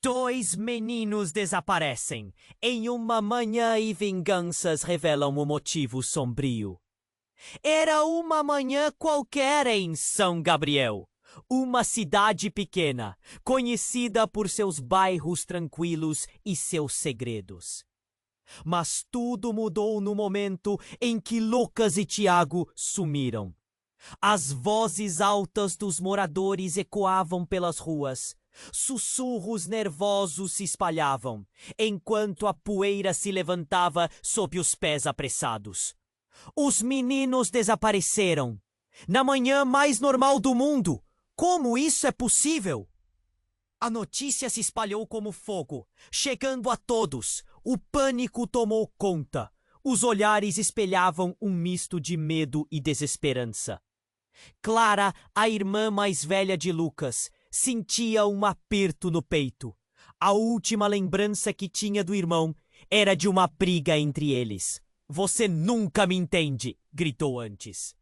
Dois meninos desaparecem em uma manhã e vinganças revelam o motivo sombrio. Era uma manhã qualquer em São Gabriel, uma cidade pequena, conhecida por seus bairros tranquilos e seus segredos. Mas tudo mudou no momento em que Lucas e Tiago sumiram. As vozes altas dos moradores ecoavam pelas ruas. Sussurros nervosos se espalhavam, enquanto a poeira se levantava sob os pés apressados. Os meninos desapareceram. Na manhã mais normal do mundo. Como isso é possível? A notícia se espalhou como fogo, chegando a todos. O pânico tomou conta. Os olhares espelhavam um misto de medo e desesperança. Clara, a irmã mais velha de Lucas, sentia um aperto no peito. A última lembrança que tinha do irmão era de uma briga entre eles. "Você nunca me entende", gritou antes.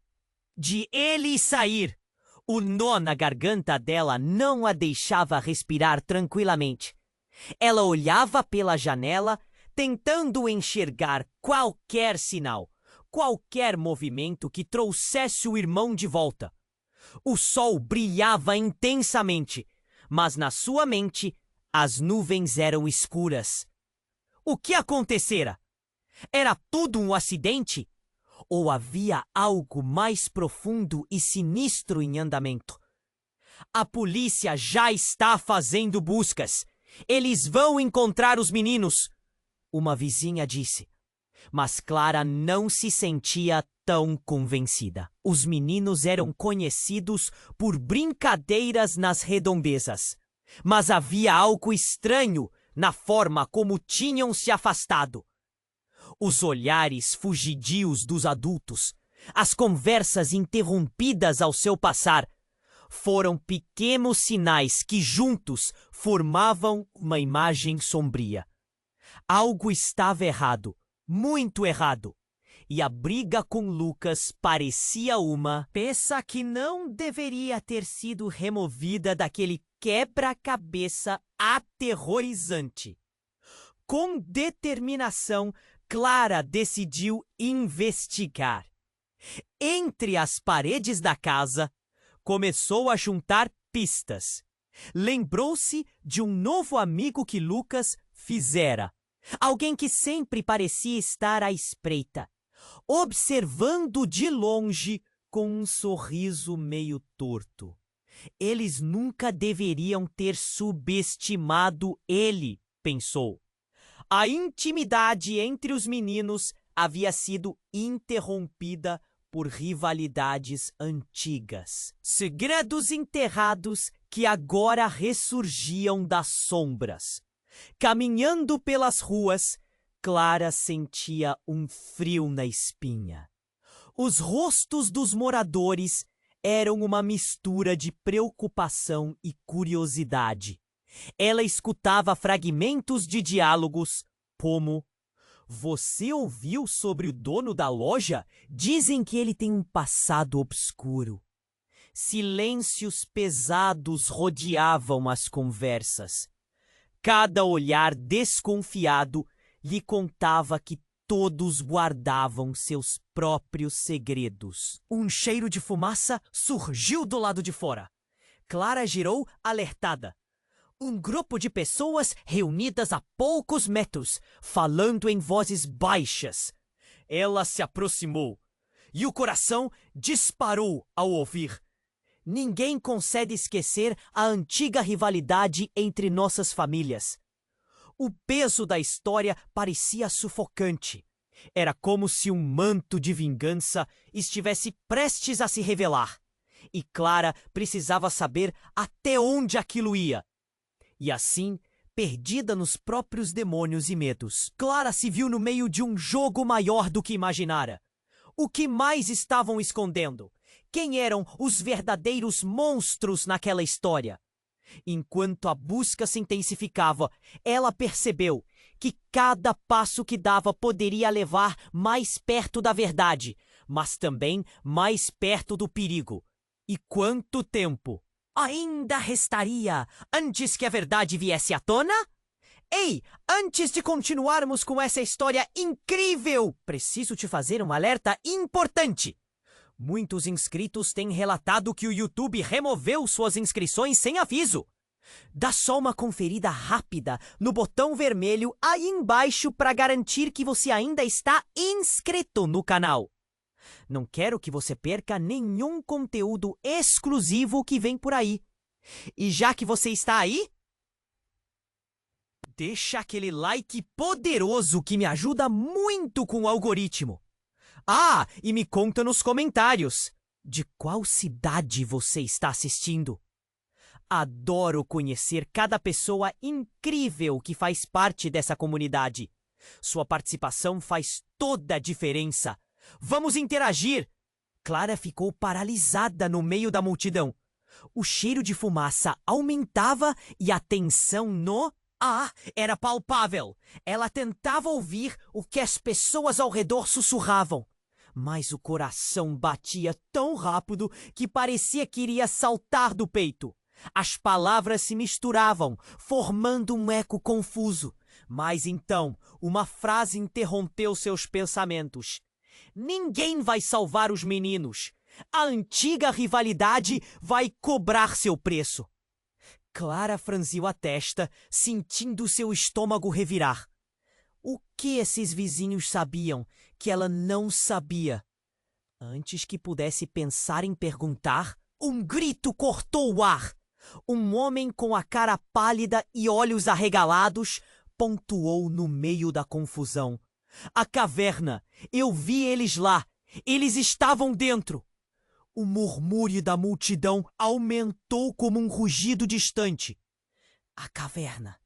De ele sair. O nó na garganta dela não a deixava respirar tranquilamente. Ela olhava pela janela, tentando enxergar qualquer sinal, qualquer movimento que trouxesse o irmão de volta. O sol brilhava intensamente, mas na sua mente as nuvens eram escuras. O que acontecera? Era tudo um acidente? Ou havia algo mais profundo e sinistro em andamento? A polícia já está fazendo buscas. Eles vão encontrar os meninos, uma vizinha disse. Mas Clara não se sentia tão convencida. Os meninos eram conhecidos por brincadeiras nas redondezas. Mas havia algo estranho na forma como tinham se afastado. Os olhares fugidios dos adultos, as conversas interrompidas ao seu passar, foram pequenos sinais que juntos formavam uma imagem sombria. Algo estava errado, muito errado, e a briga com Lucas parecia uma peça que não deveria ter sido removida daquele quebra-cabeça aterrorizante. Com determinação, Clara decidiu investigar. Entre as paredes da casa, começou a juntar pistas. Lembrou-se de um novo amigo que Lucas fizera. Alguém que sempre parecia estar à espreita, observando de longe com um sorriso meio torto. Eles nunca deveriam ter subestimado ele, pensou. A intimidade entre os meninos havia sido interrompida por rivalidades antigas. Segredos enterrados que agora ressurgiam das sombras. Caminhando pelas ruas, Clara sentia um frio na espinha. Os rostos dos moradores eram uma mistura de preocupação e curiosidade. Ela escutava fragmentos de diálogos, como: "Você ouviu sobre o dono da loja? Dizem que ele tem um passado obscuro." Silêncios pesados rodeavam as conversas. Cada olhar desconfiado lhe contava que todos guardavam seus próprios segredos. Um cheiro de fumaça surgiu do lado de fora. Clara girou alertada. Um grupo de pessoas reunidas a poucos metros, falando em vozes baixas. Ela se aproximou e o coração disparou ao ouvir. Ninguém consegue esquecer a antiga rivalidade entre nossas famílias. O peso da história parecia sufocante. Era como se um manto de vingança estivesse prestes a se revelar. E Clara precisava saber até onde aquilo ia. E assim, perdida nos próprios demônios e medos, Clara se viu no meio de um jogo maior do que imaginara. O que mais estavam escondendo? Quem eram os verdadeiros monstros naquela história? Enquanto a busca se intensificava, ela percebeu que cada passo que dava poderia levar mais perto da verdade, mas também mais perto do perigo. E quanto tempo? Ainda restaria antes que a verdade viesse à tona? Ei, antes de continuarmos com essa história incrível, preciso te fazer um alerta importante. Muitos inscritos têm relatado que o YouTube removeu suas inscrições sem aviso. Dá só uma conferida rápida no botão vermelho aí embaixo para garantir que você ainda está inscrito no canal. Não quero que você perca nenhum conteúdo exclusivo que vem por aí. E já que você está aí, deixa aquele like poderoso que me ajuda muito com o algoritmo. Ah, e me conta nos comentários de qual cidade você está assistindo. Adoro conhecer cada pessoa incrível que faz parte dessa comunidade. Sua participação faz toda a diferença. Vamos interagir! Clara ficou paralisada no meio da multidão. O cheiro de fumaça aumentava e a tensão era palpável. Ela tentava ouvir o que as pessoas ao redor sussurravam. Mas o coração batia tão rápido que parecia que iria saltar do peito. As palavras se misturavam, formando um eco confuso. Mas então, uma frase interrompeu seus pensamentos. Ninguém vai salvar os meninos. A antiga rivalidade vai cobrar seu preço. Clara franziu a testa, sentindo seu estômago revirar. O que esses vizinhos sabiam que ela não sabia? Antes que pudesse pensar em perguntar, um grito cortou o ar. Um homem com a cara pálida e olhos arregalados pontuou no meio da confusão. A caverna! Eu vi eles lá! Eles estavam dentro! O murmúrio da multidão aumentou como um rugido distante. A caverna!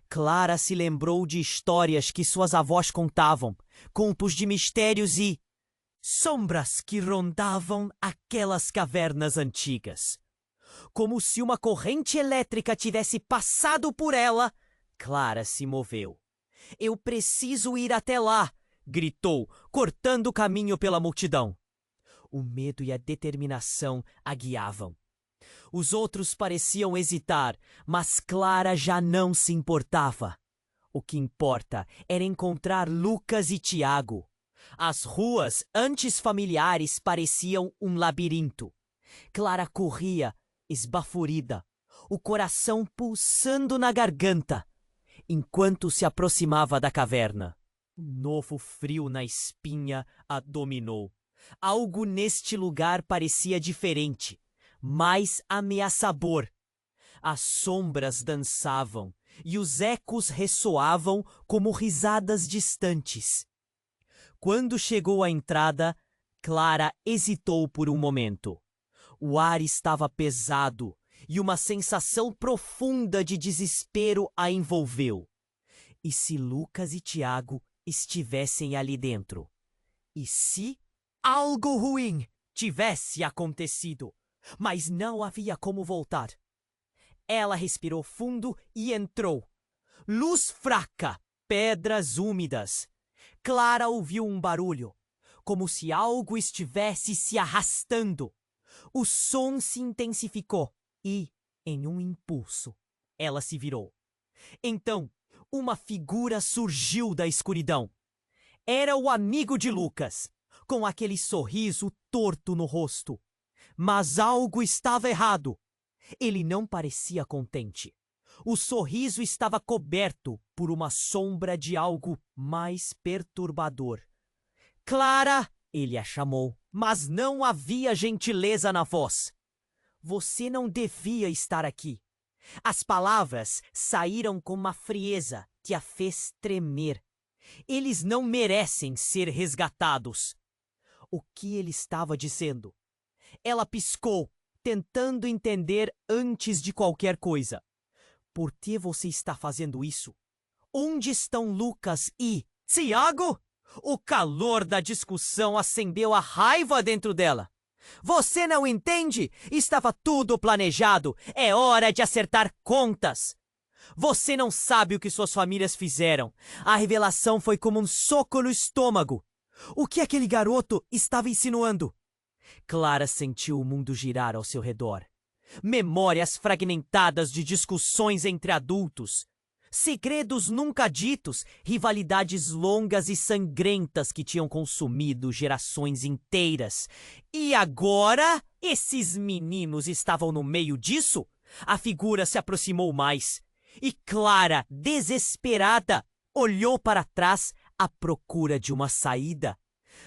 Clara se lembrou de histórias que suas avós contavam, contos de mistérios e sombras que rondavam aquelas cavernas antigas. Como se uma corrente elétrica tivesse passado por ela, Clara se moveu. Eu preciso ir até lá, gritou, cortando o caminho pela multidão. O medo e a determinação a guiavam. Os outros pareciam hesitar, mas Clara já não se importava. O que importa era encontrar Lucas e Tiago. As ruas, antes familiares, pareciam um labirinto. Clara corria, esbaforida, o coração pulsando na garganta, enquanto se aproximava da caverna. Um novo frio na espinha a dominou. Algo neste lugar parecia diferente, mais ameaçador. As sombras dançavam e os ecos ressoavam como risadas distantes. Quando chegou à entrada, Clara hesitou por um momento. O ar estava pesado e uma sensação profunda de desespero a envolveu. E se Lucas e Tiago estivessem ali dentro? E se algo ruim tivesse acontecido, mas não havia como voltar? Ela respirou fundo e entrou. Luz fraca, pedras úmidas. Clara ouviu um barulho, como se algo estivesse se arrastando. O som se intensificou e, em um impulso, ela se virou. Então, uma figura surgiu da escuridão. Era o amigo de Lucas, com aquele sorriso torto no rosto. Mas algo estava errado. Ele não parecia contente. O sorriso estava coberto por uma sombra de algo mais perturbador. Clara, ele a chamou, mas não havia gentileza na voz. Você não devia estar aqui. As palavras saíram com uma frieza que a fez tremer. Eles não merecem ser resgatados. O que ele estava dizendo? Ela piscou, tentando entender antes de qualquer coisa. Por que você está fazendo isso? Onde estão Lucas e Tiago? O calor da discussão acendeu a raiva dentro dela. Você não entende? Estava tudo planejado. É hora de acertar contas. Você não sabe o que suas famílias fizeram. A revelação foi como um soco no estômago. O que aquele garoto estava insinuando? Clara sentiu o mundo girar ao seu redor. Memórias fragmentadas de discussões entre adultos. Segredos nunca ditos, rivalidades longas e sangrentas que tinham consumido gerações inteiras. E agora, esses meninos estavam no meio disso? A figura se aproximou mais. E Clara, desesperada, olhou para trás à procura de uma saída.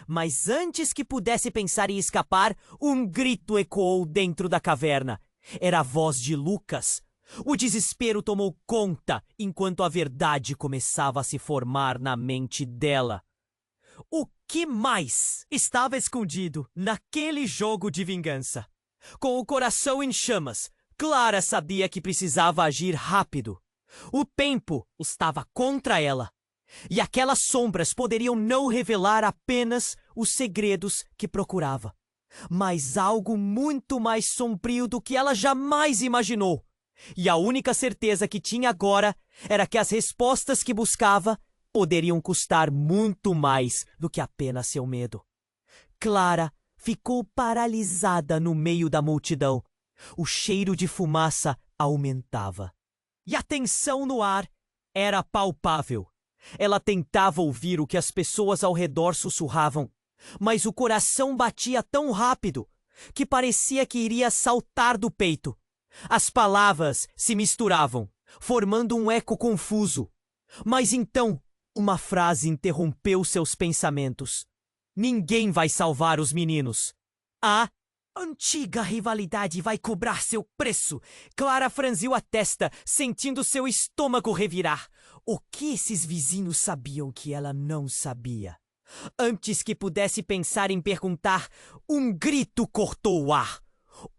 Mas antes que pudesse pensar em escapar, um grito ecoou dentro da caverna. Era a voz de Lucas. O desespero tomou conta enquanto a verdade começava a se formar na mente dela. O que mais estava escondido naquele jogo de vingança? Com o coração em chamas, Clara sabia que precisava agir rápido. O tempo estava contra ela. E aquelas sombras poderiam não revelar apenas os segredos que procurava, mas algo muito mais sombrio do que ela jamais imaginou. E a única certeza que tinha agora era que as respostas que buscava poderiam custar muito mais do que apenas seu medo. Clara ficou paralisada no meio da multidão. O cheiro de fumaça aumentava. E a tensão no ar era palpável. Ela tentava ouvir o que as pessoas ao redor sussurravam, mas o coração batia tão rápido que parecia que iria saltar do peito. As palavras se misturavam, formando um eco confuso. Mas então, uma frase interrompeu seus pensamentos. Ninguém vai salvar os meninos. A antiga rivalidade vai cobrar seu preço. Clara franziu a testa, sentindo seu estômago revirar. O que esses vizinhos sabiam que ela não sabia? Antes que pudesse pensar em perguntar, um grito cortou o ar.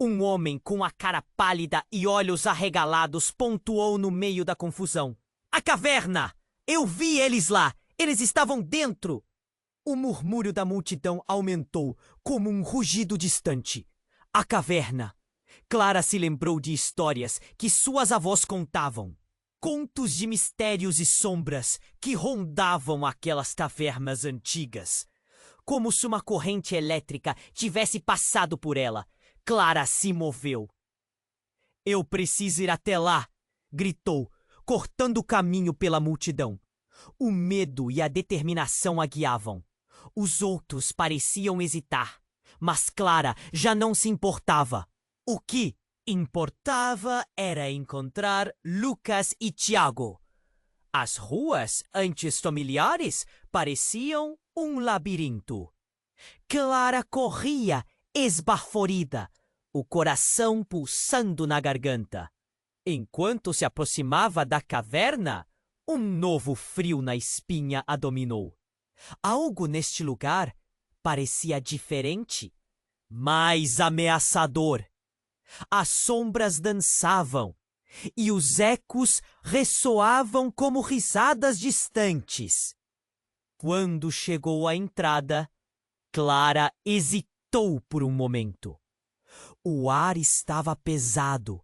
Um homem com a cara pálida e olhos arregalados pontuou no meio da confusão. A caverna! Eu vi eles lá! Eles estavam dentro! O murmúrio da multidão aumentou, como um rugido distante. A caverna! Clara se lembrou de histórias que suas avós contavam. Contos de mistérios e sombras que rondavam aquelas cavernas antigas. Como se uma corrente elétrica tivesse passado por ela. Clara se moveu. Eu preciso ir até lá, gritou, cortando o caminho pela multidão. O medo e a determinação a guiavam. Os outros pareciam hesitar, mas Clara já não se importava. O que importava era encontrar Lucas e Tiago. As ruas, antes familiares, pareciam um labirinto. Clara corria, esbaforida, o coração pulsando na garganta. Enquanto se aproximava da caverna, um novo frio na espinha a dominou. Algo neste lugar parecia diferente, mais ameaçador. As sombras dançavam e os ecos ressoavam como risadas distantes. Quando chegou à entrada, Clara hesitou por um momento. O ar estava pesado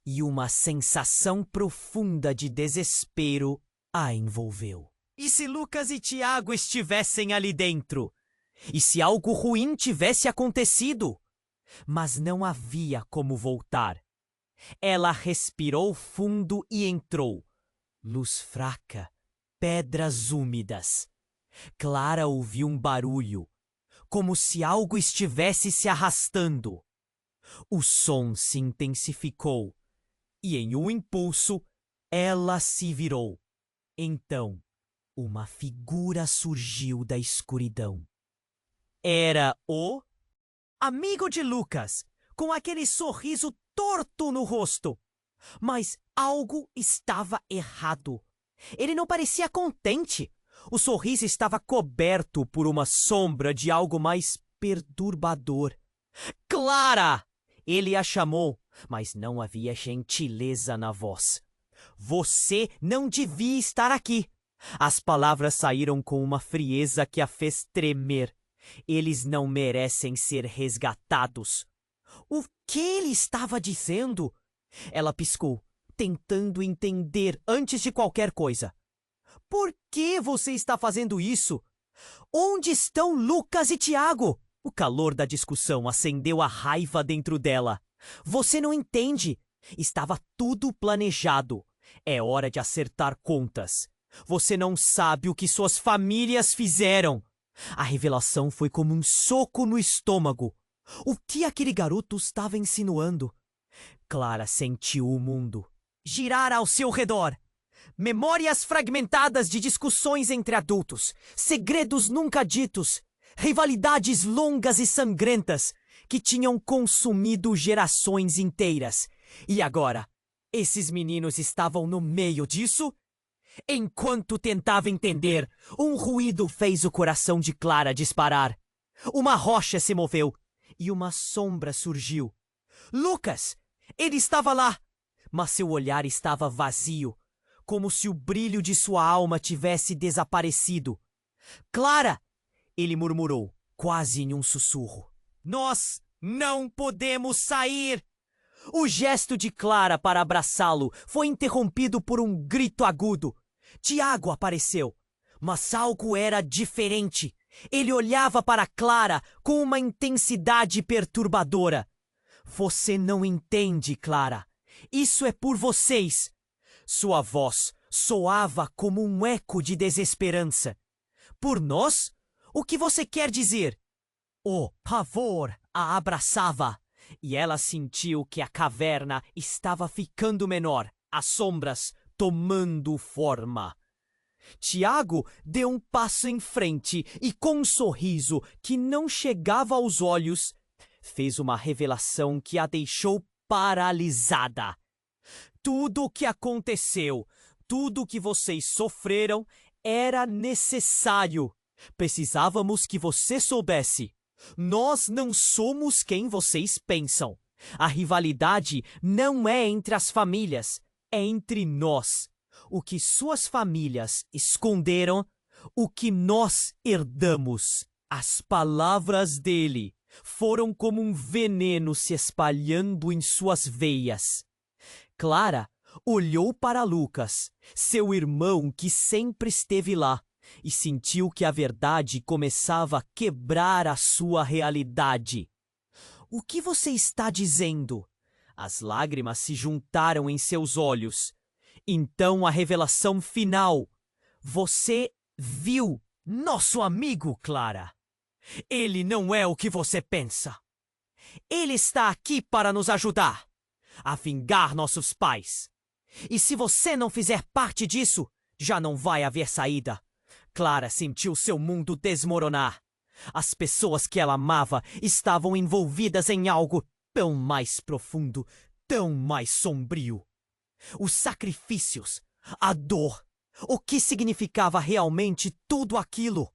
e uma sensação profunda de desespero a envolveu. E se Lucas e Tiago estivessem ali dentro? E se algo ruim tivesse acontecido? Mas não havia como voltar. Ela respirou fundo e entrou. Luz fraca, pedras úmidas. Clara ouviu um barulho, como se algo estivesse se arrastando. O som se intensificou e, em um impulso, ela se virou. Então, uma figura surgiu da escuridão. Era o amigo de Lucas, com aquele sorriso torto no rosto. Mas algo estava errado. Ele não parecia contente. O sorriso estava coberto por uma sombra de algo mais perturbador. Clara! Ele a chamou, mas não havia gentileza na voz. Você não devia estar aqui. As palavras saíram com uma frieza que a fez tremer. Eles não merecem ser resgatados. O que ele estava dizendo? Ela piscou, tentando entender antes de qualquer coisa. Por que você está fazendo isso? Onde estão Lucas e Tiago? O calor da discussão acendeu a raiva dentro dela. Você não entende. Estava tudo planejado. É hora de acertar contas. Você não sabe o que suas famílias fizeram. A revelação foi como um soco no estômago. O que aquele garoto estava insinuando? Clara sentiu o mundo girar ao seu redor. Memórias fragmentadas de discussões entre adultos, segredos nunca ditos, rivalidades longas e sangrentas que tinham consumido gerações inteiras. E agora, esses meninos estavam no meio disso? Enquanto tentava entender, um ruído fez o coração de Clara disparar. Uma rocha se moveu e uma sombra surgiu. Lucas! Ele estava lá, mas seu olhar estava vazio, como se o brilho de sua alma tivesse desaparecido. Clara! Ele murmurou, quase em um sussurro. Nós não podemos sair! O gesto de Clara para abraçá-lo foi interrompido por um grito agudo. Tiago apareceu, mas algo era diferente. Ele olhava para Clara com uma intensidade perturbadora. Você não entende, Clara. Isso é por vocês. Sua voz soava como um eco de desesperança. Por nós? O que você quer dizer? O pavor a abraçava, e ela sentiu que a caverna estava ficando menor, as sombras tomando forma. Tiago deu um passo em frente e, com um sorriso que não chegava aos olhos, fez uma revelação que a deixou paralisada. Tudo o que aconteceu, tudo o que vocês sofreram, era necessário. Precisávamos que você soubesse. Nós não somos quem vocês pensam. A rivalidade não é entre as famílias, é entre nós. O que suas famílias esconderam, o que nós herdamos. As palavras dele foram como um veneno se espalhando em suas veias. Clara olhou para Lucas, seu irmão que sempre esteve lá, e sentiu que a verdade começava a quebrar a sua realidade. O que você está dizendo? As lágrimas se juntaram em seus olhos. Então a revelação final. Você viu nosso amigo, Clara. Ele não é o que você pensa. Ele está aqui para nos ajudar a vingar nossos pais. E se você não fizer parte disso, já não vai haver saída. Clara sentiu seu mundo desmoronar. As pessoas que ela amava estavam envolvidas em algo tão mais profundo, tão mais sombrio. Os sacrifícios, a dor, o que significava realmente tudo aquilo?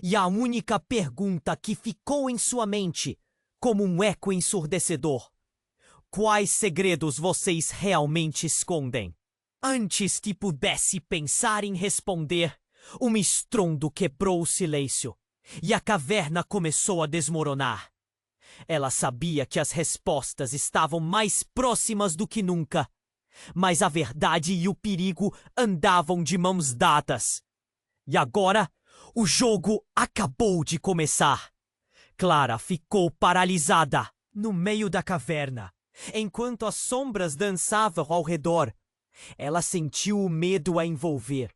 E a única pergunta que ficou em sua mente, como um eco ensurdecedor: quais segredos vocês realmente escondem? Antes que pudesse pensar em responder, um estrondo quebrou o silêncio, e a caverna começou a desmoronar. Ela sabia que as respostas estavam mais próximas do que nunca, mas a verdade e o perigo andavam de mãos dadas. E agora, o jogo acabou de começar. Clara ficou paralisada no meio da caverna, enquanto as sombras dançavam ao redor. Ela sentiu o medo a envolver.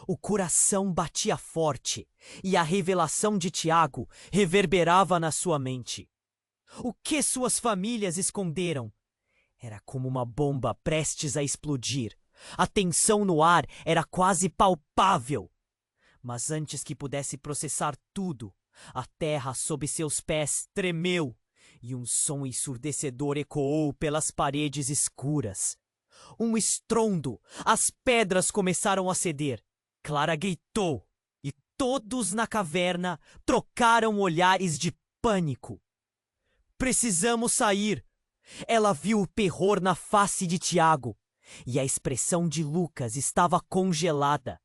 O coração batia forte e a revelação de Tiago reverberava na sua mente. O que suas famílias esconderam? Era como uma bomba prestes a explodir. A tensão no ar era quase palpável. Mas antes que pudesse processar tudo, a terra sob seus pés tremeu e um som ensurdecedor ecoou pelas paredes escuras. Um estrondo, as pedras começaram a ceder. Clara gritou e todos na caverna trocaram olhares de pânico. Precisamos sair. Ela viu o terror na face de Tiago e a expressão de Lucas estava congelada.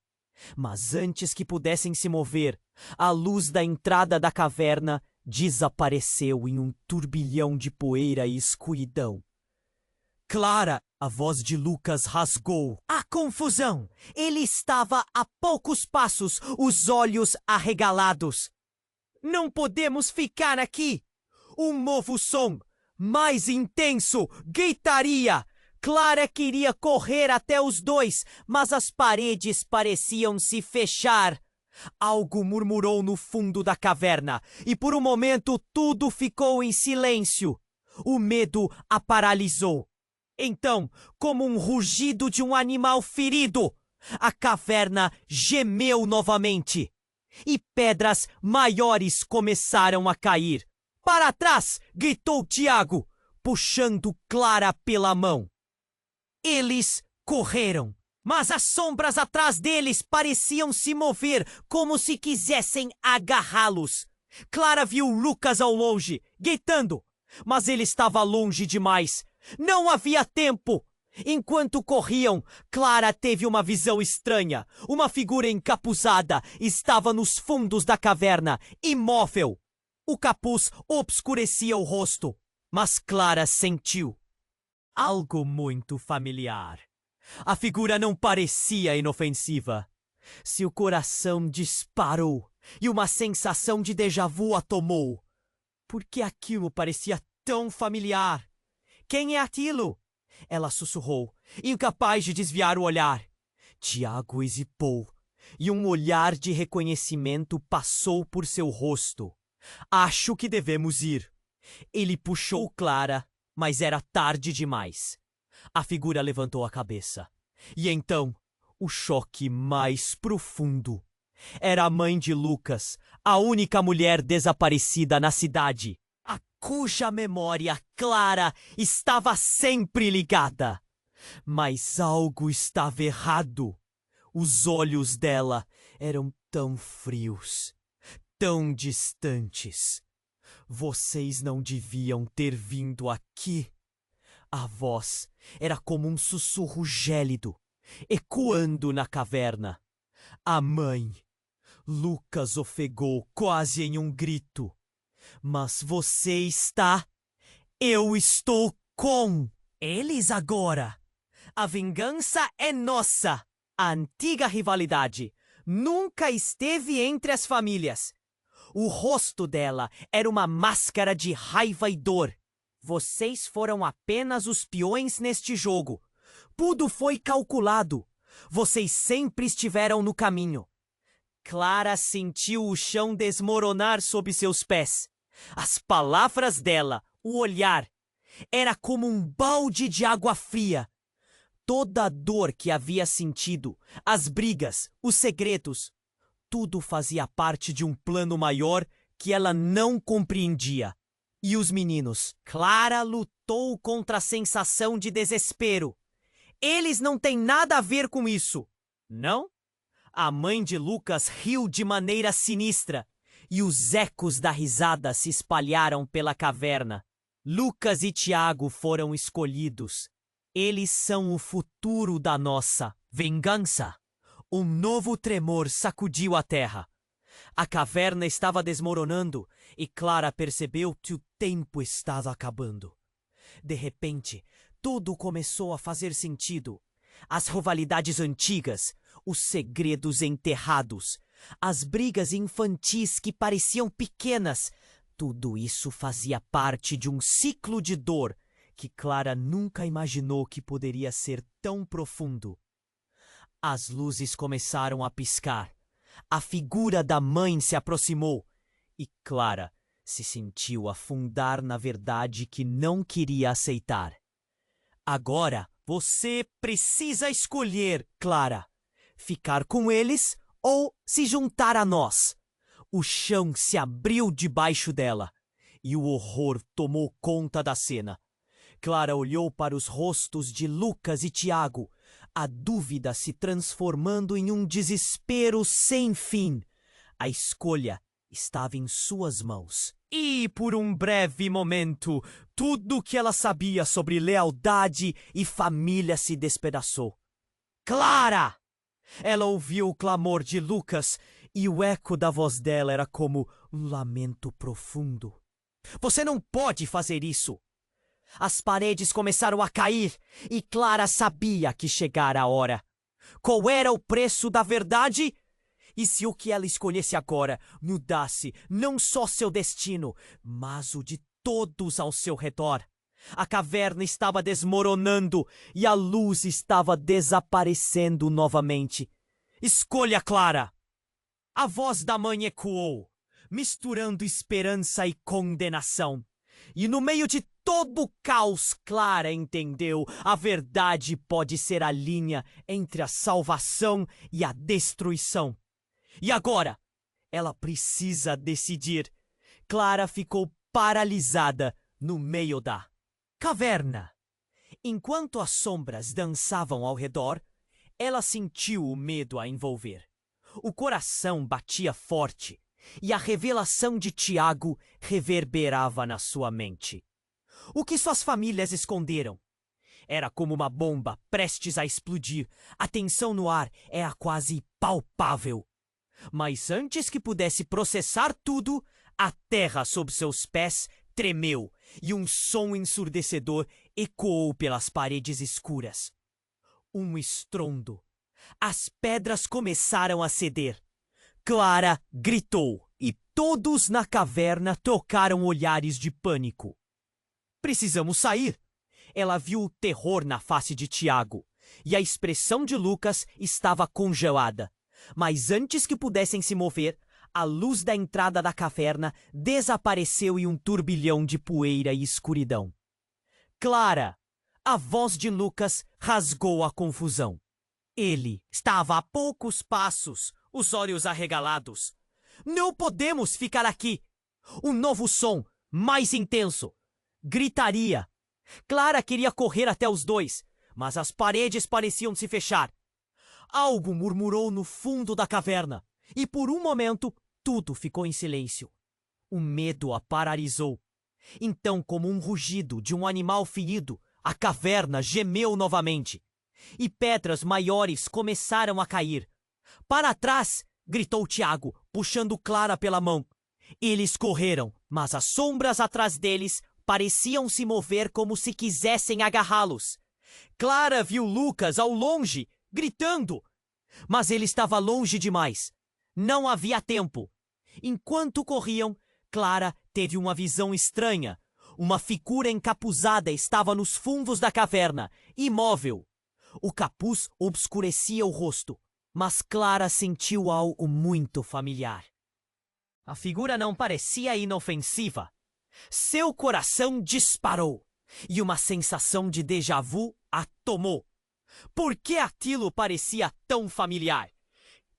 Mas antes que pudessem se mover, a luz da entrada da caverna desapareceu em um turbilhão de poeira e escuridão. Clara, a voz de Lucas rasgou. A confusão! Ele estava a poucos passos, os olhos arregalados. Não podemos ficar aqui! Um novo som, Mais intenso! Gritaria! Clara queria correr até os dois, mas as paredes pareciam se fechar. Algo murmurou no fundo da caverna, e por um momento tudo ficou em silêncio. O medo a paralisou. Então, como um rugido de um animal ferido, a caverna gemeu novamente. E pedras maiores começaram a cair. Para trás! Gritou Tiago, puxando Clara pela mão. Eles correram, mas as sombras atrás deles pareciam se mover como se quisessem agarrá-los. Clara viu Lucas ao longe, gritando, mas ele estava longe demais. Não havia tempo. Enquanto corriam, Clara teve uma visão estranha. Uma figura encapuzada estava nos fundos da caverna, imóvel. O capuz obscurecia o rosto, mas Clara sentiu algo muito familiar. A figura não parecia inofensiva. Seu coração disparou e uma sensação de déjà vu a tomou. Por que aquilo parecia tão familiar? Quem é aquilo? Ela sussurrou, incapaz de desviar o olhar. Tiago hesipou, e um olhar de reconhecimento passou por seu rosto. Acho que devemos ir. Ele puxou Clara, mas era tarde demais. A figura levantou a cabeça. E então, o choque mais profundo. Era a mãe de Lucas, a única mulher desaparecida na cidade, a cuja memória Clara estava sempre ligada. Mas algo estava errado. Os olhos dela eram tão frios, tão distantes. Vocês não deviam ter vindo aqui. A voz era como um sussurro gélido, ecoando na caverna. A mãe. Lucas ofegou quase em um grito. Mas você está... Eu estou com eles agora. A vingança é nossa. A antiga rivalidade nunca esteve entre as famílias. O rosto dela era uma máscara de raiva e dor. Vocês foram apenas os peões neste jogo. Tudo foi calculado. Vocês sempre estiveram no caminho. Clara sentiu o chão desmoronar sob seus pés. As palavras dela, o olhar, era como um balde de água fria. Toda a dor que havia sentido, as brigas, os segredos, tudo fazia parte de um plano maior que ela não compreendia. E os meninos? Clara lutou contra a sensação de desespero. Eles não têm nada a ver com isso. Não? A mãe de Lucas riu de maneira sinistra, e os ecos da risada se espalharam pela caverna. Lucas e Tiago foram escolhidos. Eles são o futuro da nossa vingança. Um novo tremor sacudiu a terra. A caverna estava desmoronando e Clara percebeu que o tempo estava acabando. De repente, tudo começou a fazer sentido. As rivalidades antigas, os segredos enterrados, as brigas infantis que pareciam pequenas, tudo isso fazia parte de um ciclo de dor que Clara nunca imaginou que poderia ser tão profundo. As luzes começaram a piscar. A figura da mãe se aproximou e Clara se sentiu afundar na verdade que não queria aceitar. Agora você precisa escolher, Clara. Ficar com eles ou se juntar a nós. O chão se abriu debaixo dela e o horror tomou conta da cena. Clara olhou para os rostos de Lucas e Tiago, a dúvida se transformando em um desespero sem fim. A escolha estava em suas mãos. E, por um breve momento, tudo o que ela sabia sobre lealdade e família se despedaçou. Clara! Ela ouviu o clamor de Lucas e o eco da voz dela era como um lamento profundo. Você não pode fazer isso! As paredes começaram a cair e Clara sabia que chegara a hora. Qual era o preço da verdade? E se o que ela escolhesse agora mudasse não só seu destino, mas o de todos ao seu redor? A caverna estava desmoronando e a luz estava desaparecendo novamente. Escolha, Clara! A voz da mãe ecoou, misturando esperança e condenação. E no meio de todo o caos, Clara entendeu: a verdade pode ser a linha entre a salvação e a destruição. E agora, ela precisa decidir. Clara ficou paralisada no meio da caverna. Enquanto as sombras dançavam ao redor, ela sentiu o medo a envolver. O coração batia forte e a revelação de Tiago reverberava na sua mente. O que suas famílias esconderam? Era como uma bomba prestes a explodir. A tensão no ar era quase palpável. Mas antes que pudesse processar tudo, a terra sob seus pés tremeu e um som ensurdecedor ecoou pelas paredes escuras. Um estrondo. As pedras começaram a ceder. Clara gritou e todos na caverna trocaram olhares de pânico. Precisamos sair! Ela viu o terror na face de Tiago e a expressão de Lucas estava congelada. Mas antes que pudessem se mover, a luz da entrada da caverna desapareceu em um turbilhão de poeira e escuridão. Clara! A voz de Lucas rasgou a confusão. Ele estava a poucos passos, os olhos arregalados. Não podemos ficar aqui! Um novo som, mais intenso. Gritaria. Clara queria correr até os dois, mas as paredes pareciam se fechar. Algo murmurou no fundo da caverna, e por um momento tudo ficou em silêncio. O medo a paralisou. Então, como um rugido de um animal ferido, a caverna gemeu novamente. E pedras maiores começaram a cair. Para trás! Gritou Tiago, puxando Clara pela mão. Eles correram, mas as sombras atrás deles pareciam se mover como se quisessem agarrá-los. Clara viu Lucas ao longe, gritando. Mas ele estava longe demais. Não havia tempo. Enquanto corriam, Clara teve uma visão estranha. Uma figura encapuzada estava nos fundos da caverna, imóvel. O capuz obscurecia o rosto, mas Clara sentiu algo muito familiar. A figura não parecia inofensiva. Seu coração disparou e uma sensação de déjà vu a tomou. Por que aquilo parecia tão familiar?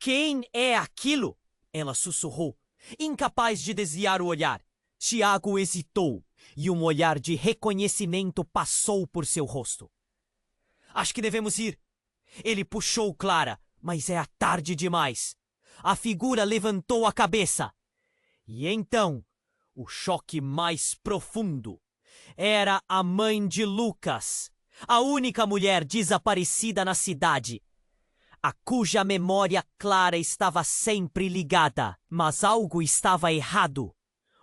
Quem é aquilo? Ela sussurrou, incapaz de desviar o olhar. Tiago hesitou e um olhar de reconhecimento passou por seu rosto. Acho que devemos ir. Ele puxou Clara, mas era tarde demais. A figura levantou a cabeça. E então, o choque mais profundo. Era a mãe de Lucas, a única mulher desaparecida na cidade, a cuja memória Clara estava sempre ligada. Mas algo estava errado.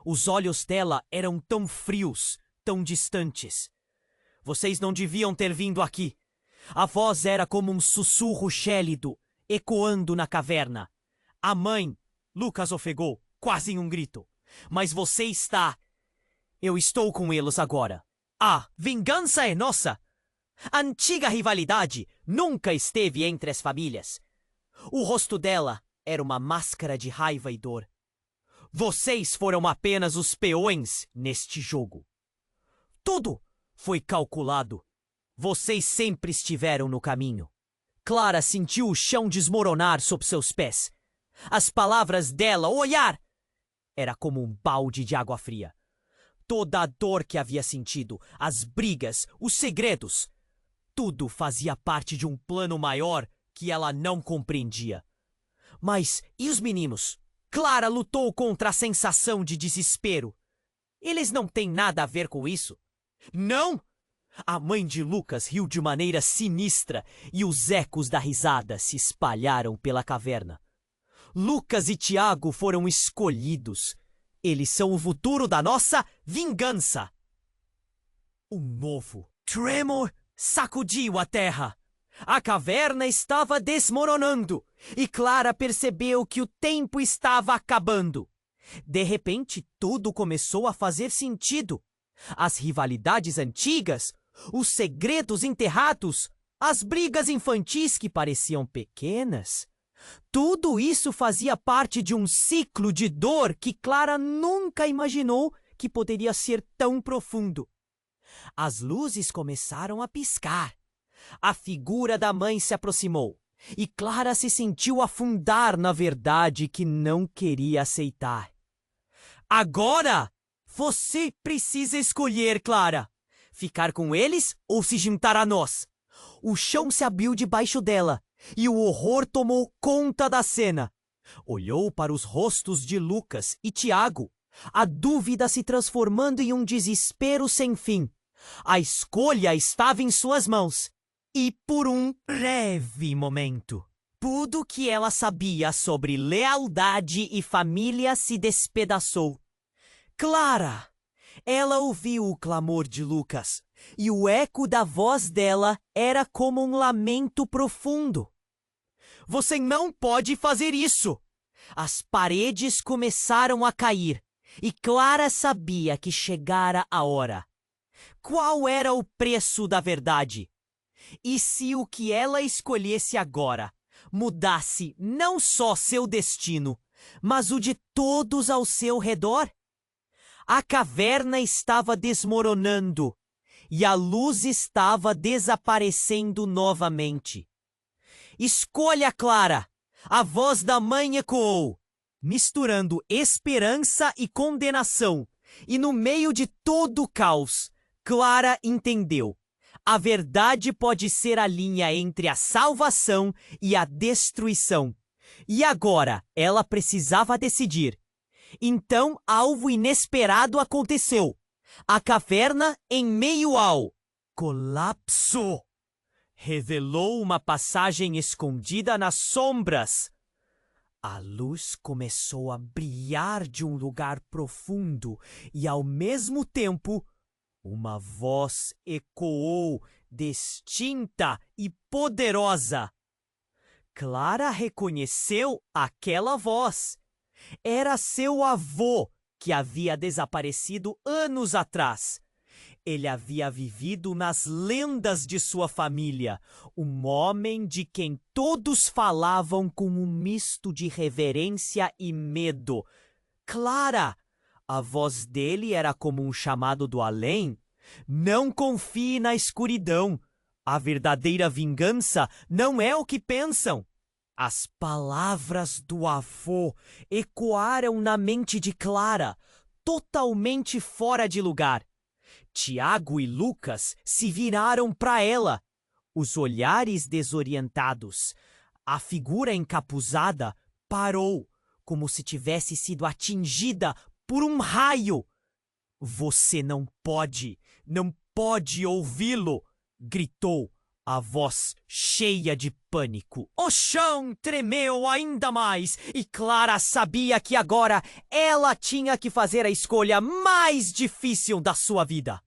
Os olhos dela eram tão frios, tão distantes. Vocês não deviam ter vindo aqui. A voz era como um sussurro gélido, ecoando na caverna. A mãe, Lucas ofegou, quase em um grito. Mas você está... Eu estou com eles agora. A vingança é nossa! A antiga rivalidade nunca esteve entre as famílias. O rosto dela era uma máscara de raiva e dor. Vocês foram apenas os peões neste jogo. Tudo foi calculado. Vocês sempre estiveram no caminho. Clara sentiu o chão desmoronar sob seus pés. As palavras dela, o olhar, era como um balde de água fria. Toda a dor que havia sentido, as brigas, os segredos, tudo fazia parte de um plano maior que ela não compreendia. Mas e os meninos? Clara lutou contra a sensação de desespero. Eles não têm nada a ver com isso. Não! A mãe de Lucas riu de maneira sinistra e os ecos da risada se espalharam pela caverna. Lucas e Tiago foram escolhidos. Eles são o futuro da nossa vingança. Um novo tremor sacudiu a terra. A caverna estava desmoronando e Clara percebeu que o tempo estava acabando. De repente, tudo começou a fazer sentido. As rivalidades antigas, os segredos enterrados, as brigas infantis que pareciam pequenas. Tudo isso fazia parte de um ciclo de dor que Clara nunca imaginou que poderia ser tão profundo. As luzes começaram a piscar. A figura da mãe se aproximou e Clara se sentiu afundar na verdade que não queria aceitar. Agora, você precisa escolher, Clara. Ficar com eles ou se juntar a nós? O chão se abriu debaixo dela e o horror tomou conta da cena. Olhou para os rostos de Lucas e Tiago, a dúvida se transformando em um desespero sem fim. A escolha estava em suas mãos. E por um breve momento, tudo que ela sabia sobre lealdade e família se despedaçou. Clara! Ela ouviu o clamor de Lucas, e o eco da voz dela era como um lamento profundo. Você não pode fazer isso! As paredes começaram a cair, e Clara sabia que chegara a hora. Qual era o preço da verdade? E se o que ela escolhesse agora mudasse não só seu destino, mas o de todos ao seu redor? A caverna estava desmoronando e a luz estava desaparecendo novamente. Escolha, Clara! A voz da mãe ecoou, misturando esperança e condenação. E no meio de todo o caos, Clara entendeu. A verdade pode ser a linha entre a salvação e a destruição. E agora ela precisava decidir. Então, algo inesperado aconteceu. A caverna, em meio ao colapso, revelou uma passagem escondida nas sombras. A luz começou a brilhar de um lugar profundo e, ao mesmo tempo, uma voz ecoou, distinta e poderosa. Clara reconheceu aquela voz. Era seu avô, que havia desaparecido anos atrás. Ele havia vivido nas lendas de sua família, um homem de quem todos falavam com um misto de reverência e medo. Clara! A voz dele era como um chamado do além. Não confie na escuridão. A verdadeira vingança não é o que pensam. As palavras do avô ecoaram na mente de Clara, totalmente fora de lugar. Tiago e Lucas se viraram para ela, os olhares desorientados. A figura encapuzada parou, como se tivesse sido atingida por um raio. Você não pode ouvi-lo, gritou a voz cheia de pânico. O chão tremeu ainda mais e Clara sabia que agora ela tinha que fazer a escolha mais difícil da sua vida.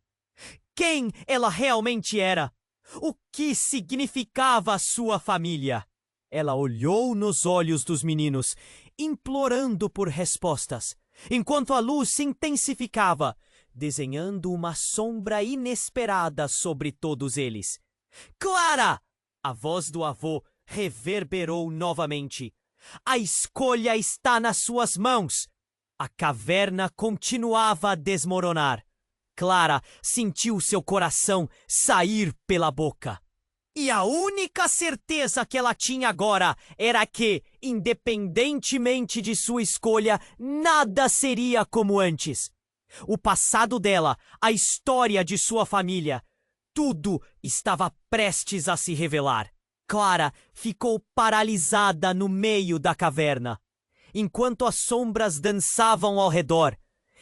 Quem ela realmente era? O que significava a sua família? Ela olhou nos olhos dos meninos, implorando por respostas, enquanto a luz se intensificava, desenhando uma sombra inesperada sobre todos eles. Clara! A voz do avô reverberou novamente. A escolha está nas suas mãos. A caverna continuava a desmoronar. Clara sentiu seu coração sair pela boca. E a única certeza que ela tinha agora era que, independentemente de sua escolha, nada seria como antes. O passado dela, a história de sua família, tudo estava prestes a se revelar. Clara ficou paralisada no meio da caverna. Enquanto as sombras dançavam ao redor,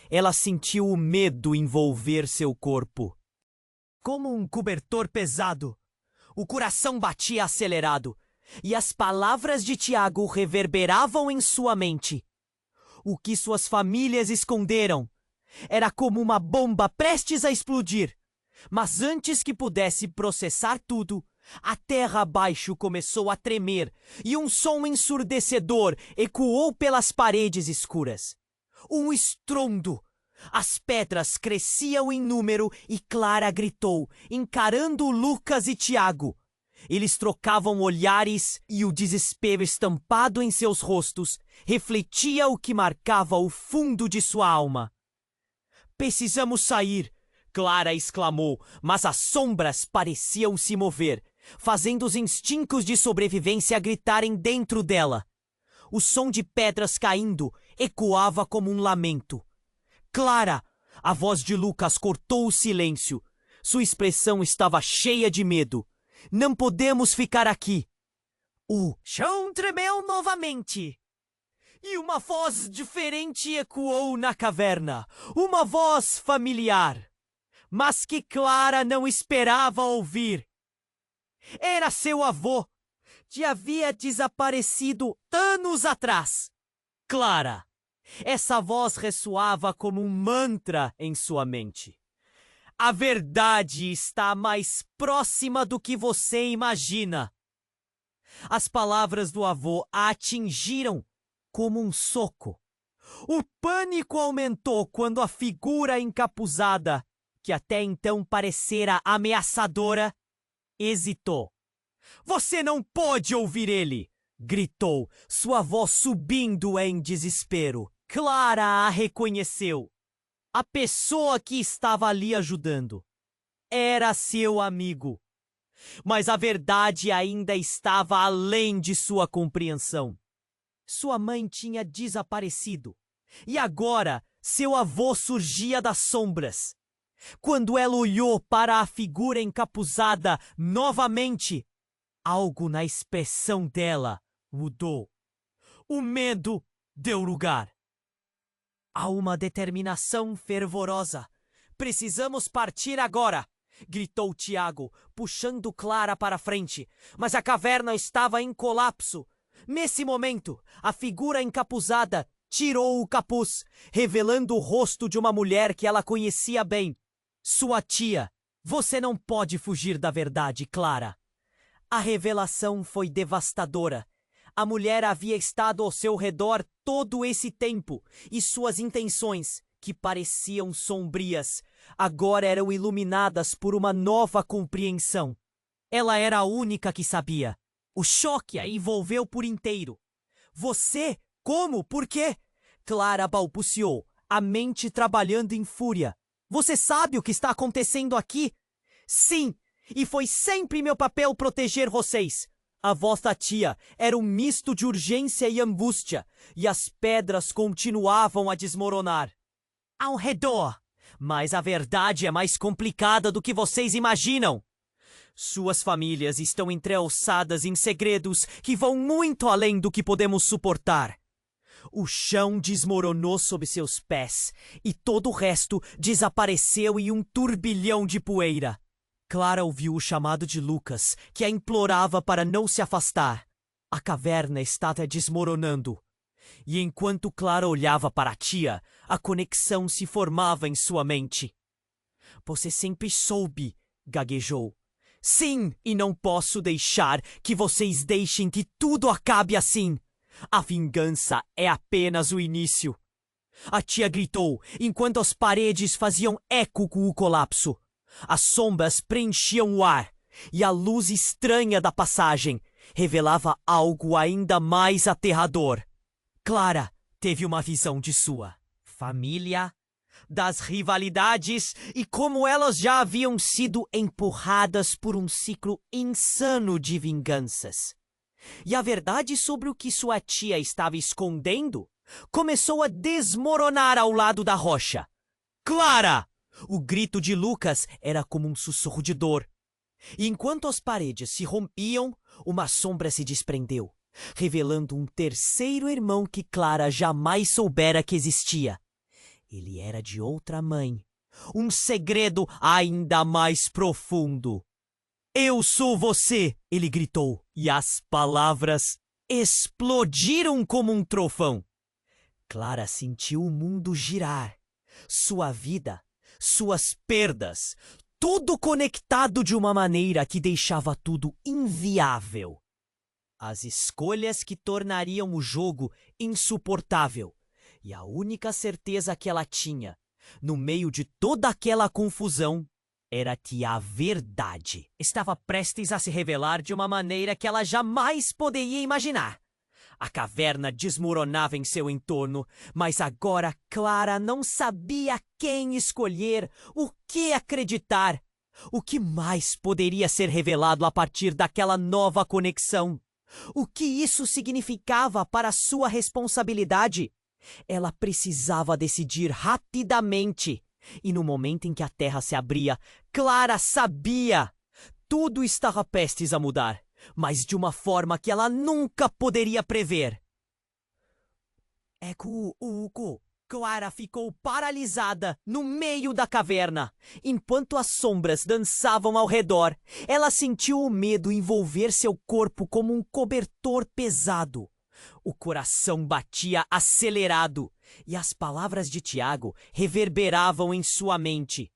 ela sentiu o medo envolver seu corpo. Como um cobertor pesado, o coração batia acelerado e as palavras de Tiago reverberavam em sua mente. O que suas famílias esconderam era como uma bomba prestes a explodir. Mas antes que pudesse processar tudo, a terra abaixo começou a tremer e um som ensurdecedor ecoou pelas paredes escuras. Um estrondo, As pedras cresciam em número e Clara gritou, encarando Lucas e Tiago. Eles trocavam olhares e o desespero estampado em seus rostos refletia o que marcava o fundo de sua alma. Precisamos sair, Clara exclamou, mas as sombras pareciam se mover, fazendo os instintos de sobrevivência gritarem dentro dela. O som de pedras caindo ecoava como um lamento. Clara! A voz de Lucas cortou o silêncio. Sua expressão estava cheia de medo. Não podemos ficar aqui. O chão tremeu novamente. E uma voz diferente ecoou na caverna. Uma voz familiar. Mas que Clara não esperava ouvir. Era seu avô, que havia desaparecido anos atrás. Clara! Essa voz ressoava como um mantra em sua mente. A verdade está mais próxima do que você imagina. As palavras do avô a atingiram como um soco. O pânico aumentou quando a figura encapuzada, que até então parecera ameaçadora, hesitou. Você não pode ouvir ele! Gritou, sua voz subindo em desespero. Clara a reconheceu. A pessoa que estava ali ajudando era seu amigo. Mas a verdade ainda estava além de sua compreensão. Sua mãe tinha desaparecido. E agora seu avô surgia das sombras. Quando ela olhou para a figura encapuzada novamente, algo na expressão dela mudou. O medo deu lugar a uma determinação fervorosa. Precisamos partir agora! Gritou Tiago, puxando Clara para frente. Mas a caverna estava em colapso. Nesse momento, a figura encapuzada tirou o capuz, revelando o rosto de uma mulher que ela conhecia bem. Sua tia. Você não pode fugir da verdade, Clara. A revelação foi devastadora. A mulher havia estado ao seu redor todo esse tempo, e suas intenções, que pareciam sombrias, agora eram iluminadas por uma nova compreensão. Ela era a única que sabia. O choque a envolveu por inteiro. Você? Como? Por quê? Clara balbuciou, a mente trabalhando em fúria. Você sabe o que está acontecendo aqui? Sim, e foi sempre meu papel proteger vocês. A voz da tia era um misto de urgência e angústia, e as pedras continuavam a desmoronar ao redor. Mas a verdade é mais complicada do que vocês imaginam. Suas famílias estão entrelaçadas em segredos que vão muito além do que podemos suportar. O chão desmoronou sob seus pés, e todo o resto desapareceu em um turbilhão de poeira. Clara ouviu o chamado de Lucas, que a implorava para não se afastar. A caverna estava desmoronando. E enquanto Clara olhava para a tia, a conexão se formava em sua mente. Você sempre soube, gaguejou. Sim, e não posso deixar que vocês deixem que tudo acabe assim. A vingança é apenas o início. A tia gritou, enquanto as paredes faziam eco com o colapso. As sombras preenchiam o ar, e a luz estranha da passagem revelava algo ainda mais aterrador. Clara teve uma visão de sua família, das rivalidades e como elas já haviam sido empurradas por um ciclo insano de vinganças. E a verdade sobre o que sua tia estava escondendo começou a desmoronar ao lado da rocha. Clara! O grito de Lucas era como um sussurro de dor. E enquanto as paredes se rompiam, uma sombra se desprendeu, revelando um terceiro irmão que Clara jamais soubera que existia. Ele era de outra mãe. Um segredo ainda mais profundo. Eu sou você! Ele gritou, e as palavras explodiram como um trovão. Clara sentiu o mundo girar. Sua vida, suas perdas, tudo conectado de uma maneira que deixava tudo inviável. As escolhas que tornariam o jogo insuportável. E a única certeza que ela tinha No meio de toda aquela confusão, era que a verdade estava prestes a se revelar de uma maneira que ela jamais poderia imaginar. A caverna desmoronava em seu entorno, mas agora Clara não sabia quem escolher, o que acreditar. O que mais poderia ser revelado a partir daquela nova conexão? O que isso significava para sua responsabilidade? Ela precisava decidir rapidamente. E no momento em que a terra se abria, Clara sabia. Tudo estava prestes a mudar, mas de uma forma que ela nunca poderia prever. Clara ficou paralisada no meio da caverna. Enquanto as sombras dançavam ao redor, ela sentiu o medo envolver seu corpo como um cobertor pesado. O coração batia acelerado e as palavras de Tiago reverberavam em sua mente.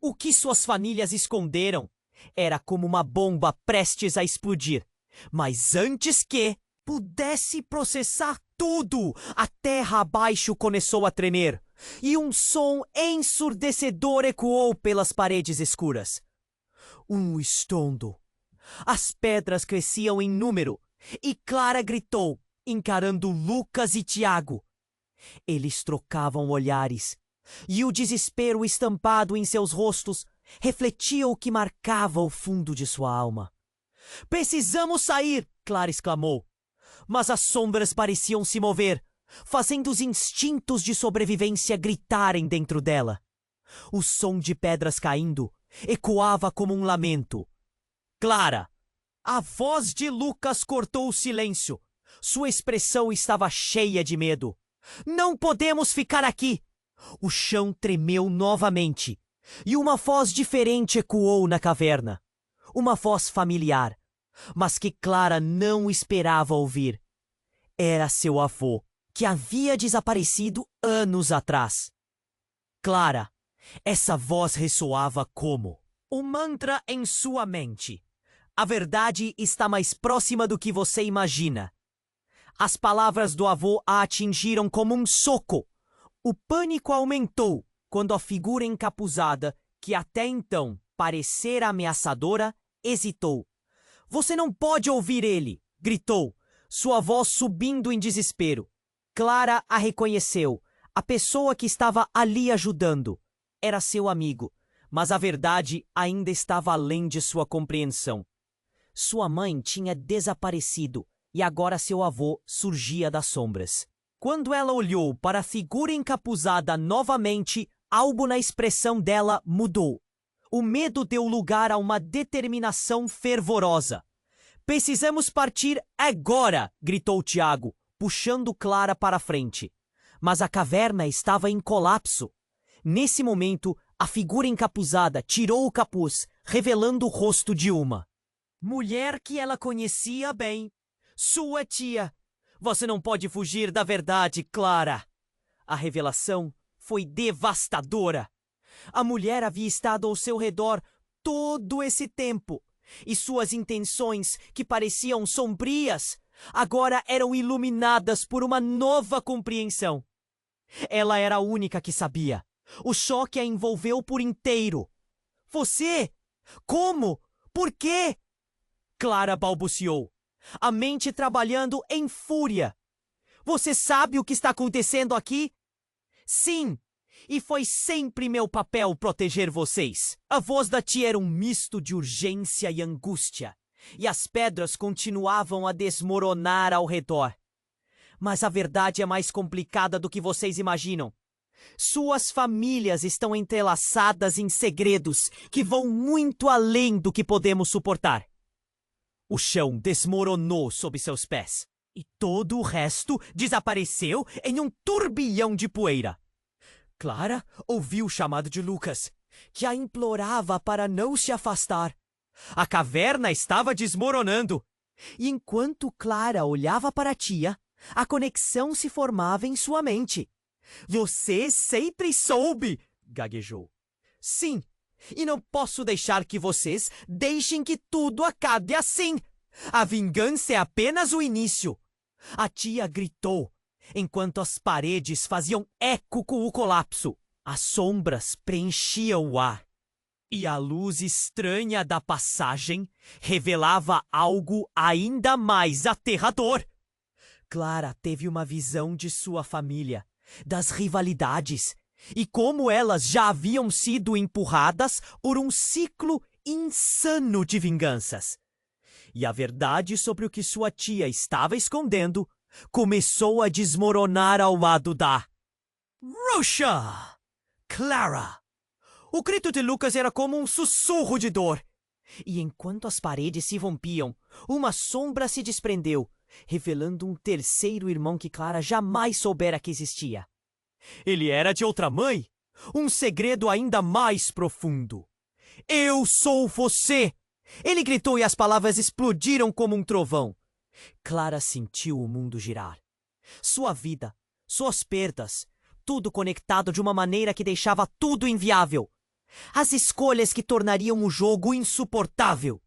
O que suas famílias esconderam era como uma bomba prestes a explodir. Mas antes que pudesse processar tudo, a terra abaixo começou a tremer e um som ensurdecedor ecoou pelas paredes escuras. Um estrondo. As pedras cresciam em número e Clara gritou, encarando Lucas e Tiago. Eles trocavam olhares e o desespero estampado em seus rostos refletia o que marcava o fundo de sua alma. Precisamos sair! Clara exclamou. Mas as sombras pareciam se mover, fazendo os instintos de sobrevivência gritarem dentro dela. O som de pedras caindo ecoava como um lamento. Clara! A voz de Lucas cortou o silêncio. Sua expressão estava cheia de medo. Não podemos ficar aqui! O chão tremeu novamente e uma voz diferente ecoou na caverna. Uma voz familiar, mas que Clara não esperava ouvir. Era seu avô, que havia desaparecido anos atrás. Clara, essa voz ressoava como um mantra em sua mente. A verdade está mais próxima do que você imagina. As palavras do avô a atingiram como um soco. O pânico aumentou quando a figura encapuzada, que até então parecera ameaçadora, hesitou. Você não pode ouvir ele! Gritou, sua voz subindo em desespero. Clara a reconheceu. A pessoa que estava ali ajudando era seu amigo, mas a verdade ainda estava além de sua compreensão. Sua mãe tinha desaparecido e agora seu avô surgia das sombras. Quando ela olhou para a figura encapuzada novamente, algo na expressão dela mudou. O medo deu lugar a uma determinação fervorosa. Precisamos partir agora! Gritou Tiago, puxando Clara para a frente. Mas a caverna estava em colapso. Nesse momento, a figura encapuzada tirou o capuz, revelando o rosto de uma mulher que ela conhecia bem. Sua tia. Você não pode fugir da verdade, Clara. A revelação foi devastadora. A mulher havia estado ao seu redor todo esse tempo, e suas intenções, que pareciam sombrias, agora eram iluminadas por uma nova compreensão. Ela era a única que sabia. O choque a envolveu por inteiro. Você? Como? Por quê? Clara balbuciou, a mente trabalhando em fúria. Você sabe o que está acontecendo aqui? Sim, e foi sempre meu papel proteger vocês. A voz da tia era um misto de urgência e angústia, e as pedras continuavam a desmoronar ao redor. Mas a verdade é mais complicada do que vocês imaginam. Suas famílias estão entrelaçadas em segredos que vão muito além do que podemos suportar. O chão desmoronou sob seus pés, e todo o resto desapareceu em um turbilhão de poeira. Clara ouviu o chamado de Lucas, que a implorava para não se afastar. A caverna estava desmoronando, e enquanto Clara olhava para a tia, a conexão se formava em sua mente. Você sempre soube, gaguejou. Sim, e não posso deixar que vocês deixem que tudo acabe assim. A vingança é apenas o início. A tia gritou, enquanto as paredes faziam eco com o colapso. As sombras preenchiam o ar, e a luz estranha da passagem revelava algo ainda mais aterrador. Clara teve uma visão de sua família, das rivalidades, e como elas já haviam sido empurradas por um ciclo insano de vinganças. E a verdade sobre o que sua tia estava escondendo começou a desmoronar ao lado da Russia! Clara! O grito de Lucas era como um sussurro de dor. E enquanto as paredes se rompiam, uma sombra se desprendeu, revelando um terceiro irmão que Clara jamais soubera que existia. Ele era de outra mãe, um segredo ainda mais profundo. Eu sou você! Ele gritou e as palavras explodiram como um trovão. Clara sentiu o mundo girar. Sua vida, suas perdas, tudo conectado de uma maneira que deixava tudo inviável. As escolhas que tornariam o jogo insuportável.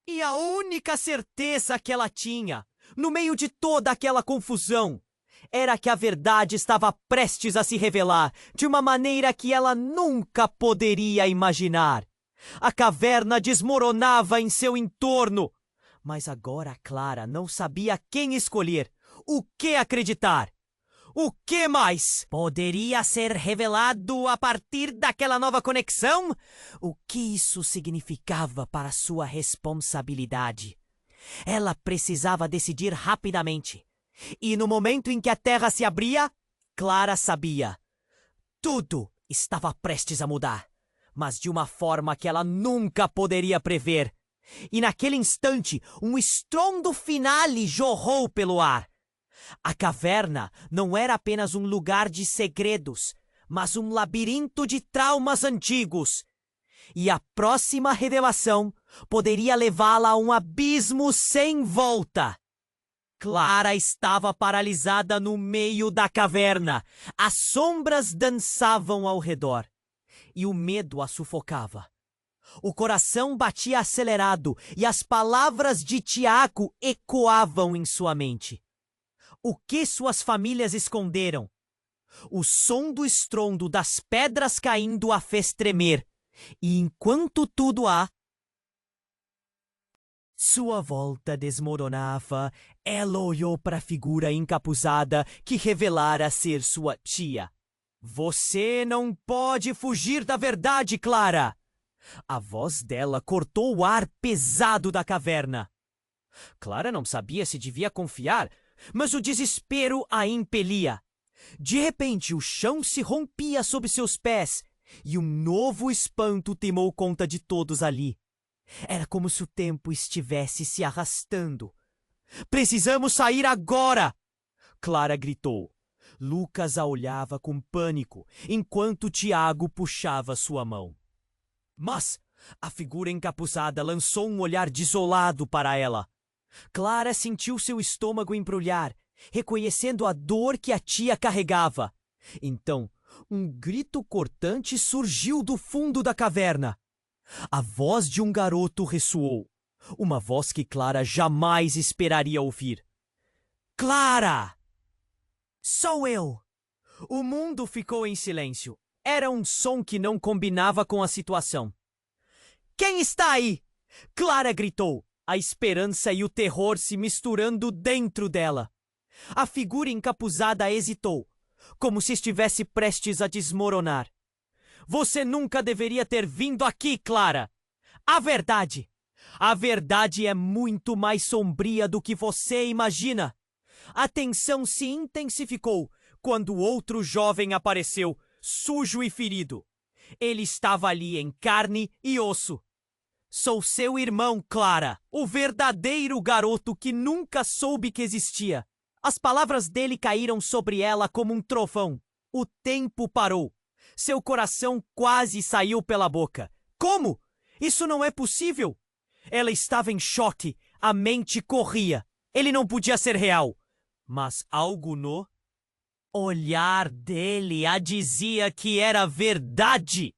E a única certeza que ela tinha, no meio de toda aquela confusão, era que a verdade estava prestes a se revelar de uma maneira que ela nunca poderia imaginar. A caverna desmoronava em seu entorno, mas agora Clara não sabia quem escolher, o que acreditar. O que mais poderia ser revelado a partir daquela nova conexão? O que isso significava para sua responsabilidade? Ela precisava decidir rapidamente. E no momento em que a terra se abria, Clara sabia. Tudo estava prestes a mudar, mas de uma forma que ela nunca poderia prever. E naquele instante, um estrondo finale jorrou pelo ar. A caverna não era apenas um lugar de segredos, mas um labirinto de traumas antigos. E a próxima revelação poderia levá-la a um abismo sem volta. Clara estava paralisada no meio da caverna. As sombras dançavam ao redor, e o medo a sufocava. O coração batia acelerado e as palavras de Tiago ecoavam em sua mente. O que suas famílias esconderam? O som do estrondo das pedras caindo a fez tremer, e enquanto tudo à sua volta desmoronava, ela olhou para a figura encapuzada que revelara ser sua tia. Você não pode fugir da verdade, Clara! A voz dela cortou o ar pesado da caverna. Clara não sabia se devia confiar, mas o desespero a impelia. De repente, o chão se rompia sob seus pés e um novo espanto tomou conta de todos ali. Era como se o tempo estivesse se arrastando. Precisamos sair agora! Clara gritou. Lucas a olhava com pânico, enquanto Tiago puxava sua mão. Mas a figura encapuzada lançou um olhar desolado para ela. Clara sentiu seu estômago embrulhar, reconhecendo a dor que a tia carregava. Então, um grito cortante surgiu do fundo da caverna. A voz de um garoto ressoou, uma voz que Clara jamais esperaria ouvir. Clara! Sou eu! O mundo ficou em silêncio. Era um som que não combinava com a situação. Quem está aí? Clara gritou, a esperança e o terror se misturando dentro dela. A figura encapuzada hesitou, como se estivesse prestes a desmoronar. Você nunca deveria ter vindo aqui, Clara. A verdade é muito mais sombria do que você imagina. A tensão se intensificou quando outro jovem apareceu, sujo e ferido. Ele estava ali em carne e osso. Sou seu irmão, Clara, o verdadeiro garoto que nunca soube que existia. As palavras dele caíram sobre ela como um trovão. O tempo parou. Seu coração quase saiu pela boca. Como? Isso não é possível! Ela estava em choque. A mente corria. Ele não podia ser real. Mas algo no olhar dele a dizia que era verdade.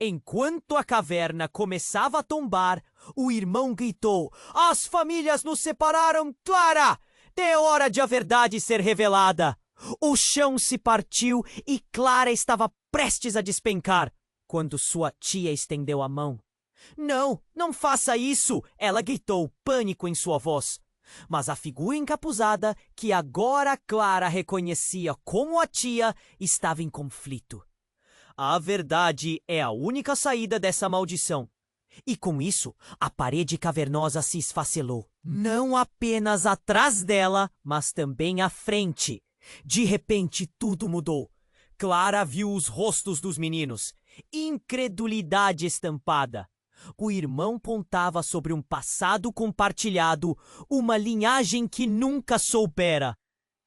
Enquanto a caverna começava a tombar, o irmão gritou: As famílias nos separaram, Clara! É hora de a verdade ser revelada. O chão se partiu e Clara estava prestes a despencar, quando sua tia estendeu a mão. Não, não faça isso! Ela gritou, pânico em sua voz. Mas a figura encapuzada, que agora Clara reconhecia como a tia, estava em conflito. A verdade é a única saída dessa maldição. E com isso, a parede cavernosa se esfacelou. Não apenas atrás dela, mas também à frente. De repente, tudo mudou. Clara viu os rostos dos meninos. Incredulidade estampada. O irmão pontava sobre um passado compartilhado, uma linhagem que nunca soubera.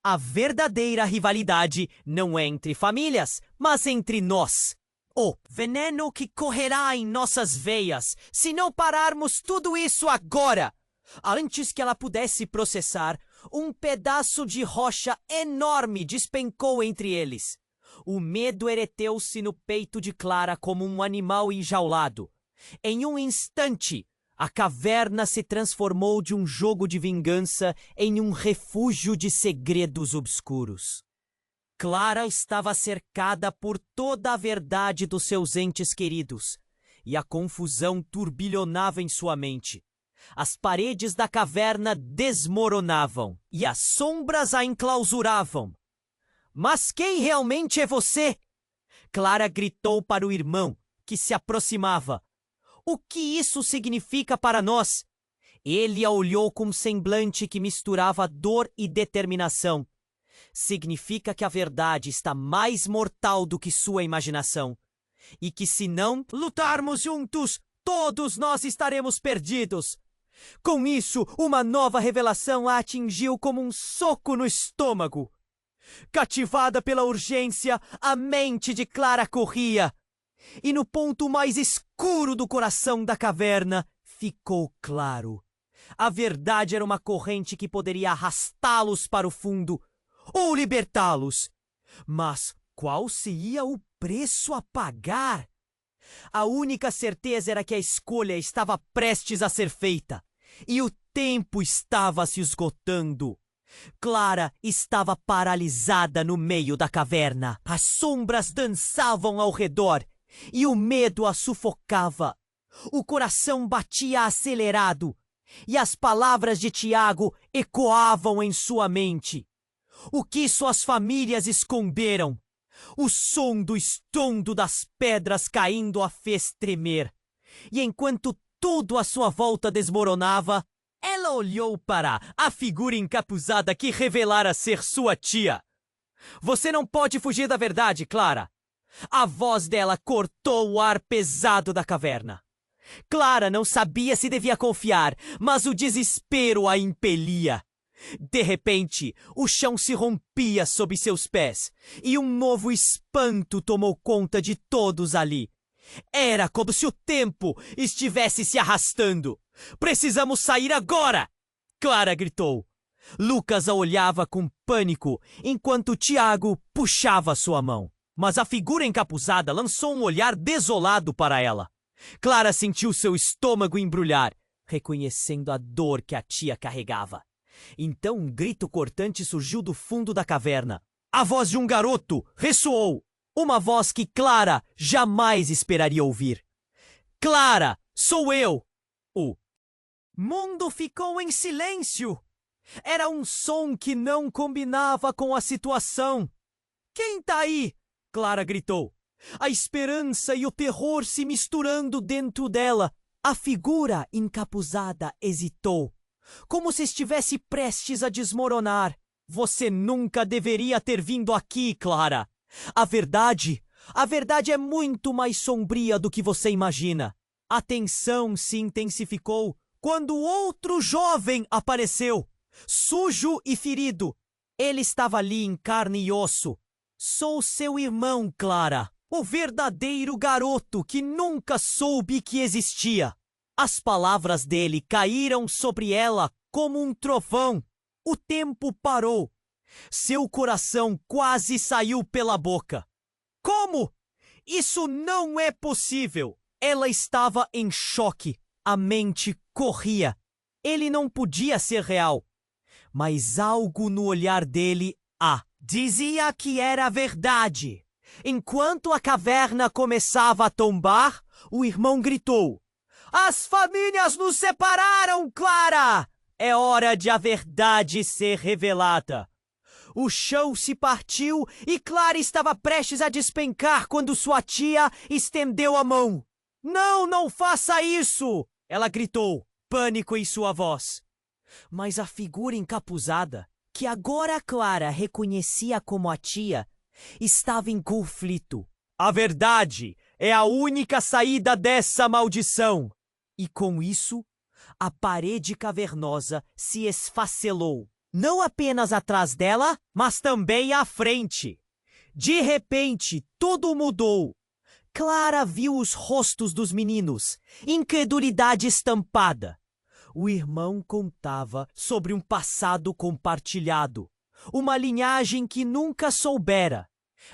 A verdadeira rivalidade não é entre famílias, mas entre nós. O veneno que correrá em nossas veias se não pararmos tudo isso agora. Antes que ela pudesse processar, um pedaço de rocha enorme despencou entre eles. O medo ereteu-se no peito de Clara como um animal enjaulado. Em um instante, a caverna se transformou de um jogo de vingança em um refúgio de segredos obscuros. Clara estava cercada por toda a verdade dos seus entes queridos, e a confusão turbilhonava em sua mente. As paredes da caverna desmoronavam, e as sombras a enclausuravam. Mas quem realmente é você? Clara gritou para o irmão, que se aproximava. O que isso significa para nós? Ele a olhou com um semblante que misturava dor e determinação. Significa que a verdade está mais mortal do que sua imaginação. E que se não lutarmos juntos, todos nós estaremos perdidos. Com isso, uma nova revelação a atingiu como um soco no estômago. Cativada pela urgência, a mente de Clara corria. E no ponto mais escuro do coração da caverna, ficou claro. A verdade era uma corrente que poderia arrastá-los para o fundo ou libertá-los. Mas qual seria o preço a pagar? A única certeza era que a escolha estava prestes a ser feita. E o tempo estava se esgotando. Clara estava paralisada no meio da caverna. As sombras dançavam ao redor. E o medo a sufocava. O coração batia acelerado. E as palavras de Tiago ecoavam em sua mente. O que suas famílias esconderam? O som do estrondo das pedras caindo a fez tremer. E enquanto tudo à sua volta desmoronava, ela olhou para a figura encapuzada que revelara ser sua tia. Você não pode fugir da verdade, Clara. A voz dela cortou o ar pesado da caverna. Clara não sabia se devia confiar, mas o desespero a impelia. De repente, o chão se rompia sob seus pés, e um novo espanto tomou conta de todos ali. Era como se o tempo estivesse se arrastando. Precisamos sair agora! Clara gritou. Lucas a olhava com pânico, enquanto Tiago puxava sua mão. Mas a figura encapuzada lançou um olhar desolado para ela. Clara sentiu seu estômago embrulhar, reconhecendo a dor que a tia carregava. Então um grito cortante surgiu do fundo da caverna. A voz de um garoto ressoou. Uma voz que Clara jamais esperaria ouvir. Clara, sou eu! O mundo ficou em silêncio. Era um som que não combinava com a situação. Quem tá aí? Clara gritou. A esperança e o terror se misturando dentro dela. A figura encapuzada hesitou, como se estivesse prestes a desmoronar. Você nunca deveria ter vindo aqui, Clara. A verdade é muito mais sombria do que você imagina. A tensão se intensificou quando outro jovem apareceu, sujo e ferido. Ele estava ali em carne e osso. Sou seu irmão, Clara, o verdadeiro garoto que nunca soube que existia. As palavras dele caíram sobre ela como um trovão. O tempo parou. Seu coração quase saiu pela boca. Como? Isso não é possível! Ela estava em choque. A mente corria. Ele não podia ser real. Mas algo no olhar dele a Dizia que era verdade. Enquanto a caverna começava a tombar, o irmão gritou: "As famílias nos separaram, Clara! É hora de a verdade ser revelada." O chão se partiu e Clara estava prestes a despencar quando sua tia estendeu a mão. "Não, não faça isso!" ela gritou, pânico em sua voz. Mas a figura encapuzada, que agora Clara reconhecia como a tia, estava em conflito. "A verdade é a única saída dessa maldição!" E com isso, a parede cavernosa se esfacelou. Não apenas atrás dela, mas também à frente. De repente, tudo mudou. Clara viu os rostos dos meninos, incredulidade estampada. O irmão contava sobre um passado compartilhado, uma linhagem que nunca soubera.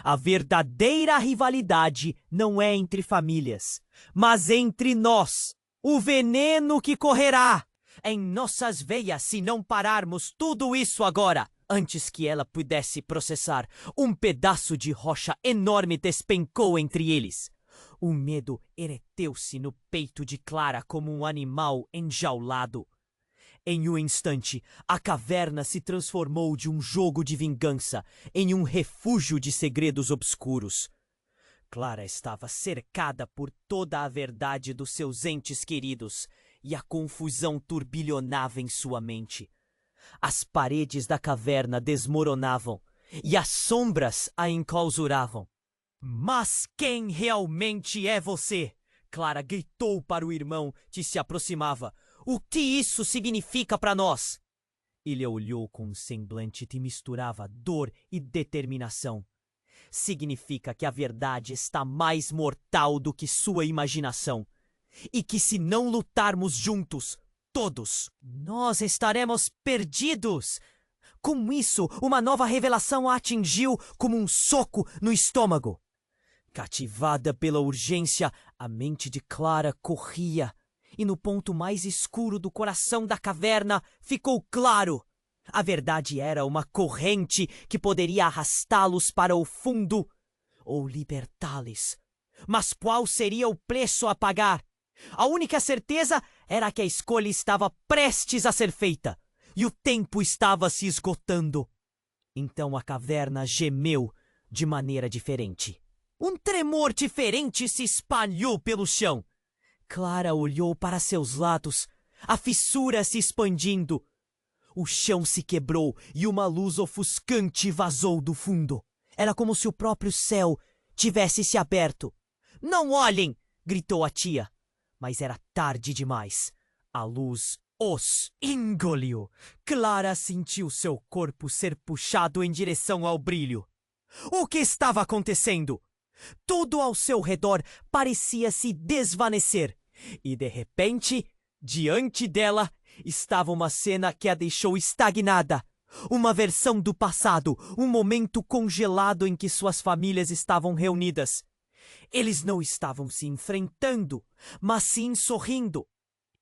A verdadeira rivalidade não é entre famílias, mas entre nós. O veneno que correrá em nossas veias se não pararmos tudo isso agora. Antes que ela pudesse processar, um pedaço de rocha enorme despencou entre eles. O medo ergueu-se no peito de Clara como um animal enjaulado. Em um instante, a caverna se transformou de um jogo de vingança em um refúgio de segredos obscuros. Clara estava cercada por toda a verdade dos seus entes queridos e a confusão turbilhonava em sua mente. As paredes da caverna desmoronavam e as sombras a enclausuravam. "Mas quem realmente é você?" Clara gritou para o irmão que se aproximava. "O que isso significa para nós?" Ele olhou com um semblante que misturava dor e determinação. "Significa que a verdade está mais mortal do que sua imaginação. E que se não lutarmos juntos, todos, nós estaremos perdidos." Com isso, uma nova revelação a atingiu como um soco no estômago. Cativada pela urgência, a mente de Clara corria, e no ponto mais escuro do coração da caverna ficou claro. A verdade era uma corrente que poderia arrastá-los para o fundo ou libertá-los. Mas qual seria o preço a pagar? A única certeza era que a escolha estava prestes a ser feita, e o tempo estava se esgotando. Então a caverna gemeu de maneira diferente. Um tremor diferente se espalhou pelo chão. Clara olhou para seus lados, a fissura se expandindo. O chão se quebrou e uma luz ofuscante vazou do fundo. Era como se o próprio céu tivesse se aberto. "Não olhem!" gritou a tia. Mas era tarde demais. A luz os engoliu. Clara sentiu seu corpo ser puxado em direção ao brilho. O que estava acontecendo? Tudo ao seu redor parecia se desvanecer. E de repente, diante dela, estava uma cena que a deixou estagnada. Uma versão do passado, um momento congelado em que suas famílias estavam reunidas. Eles não estavam se enfrentando, mas sim sorrindo.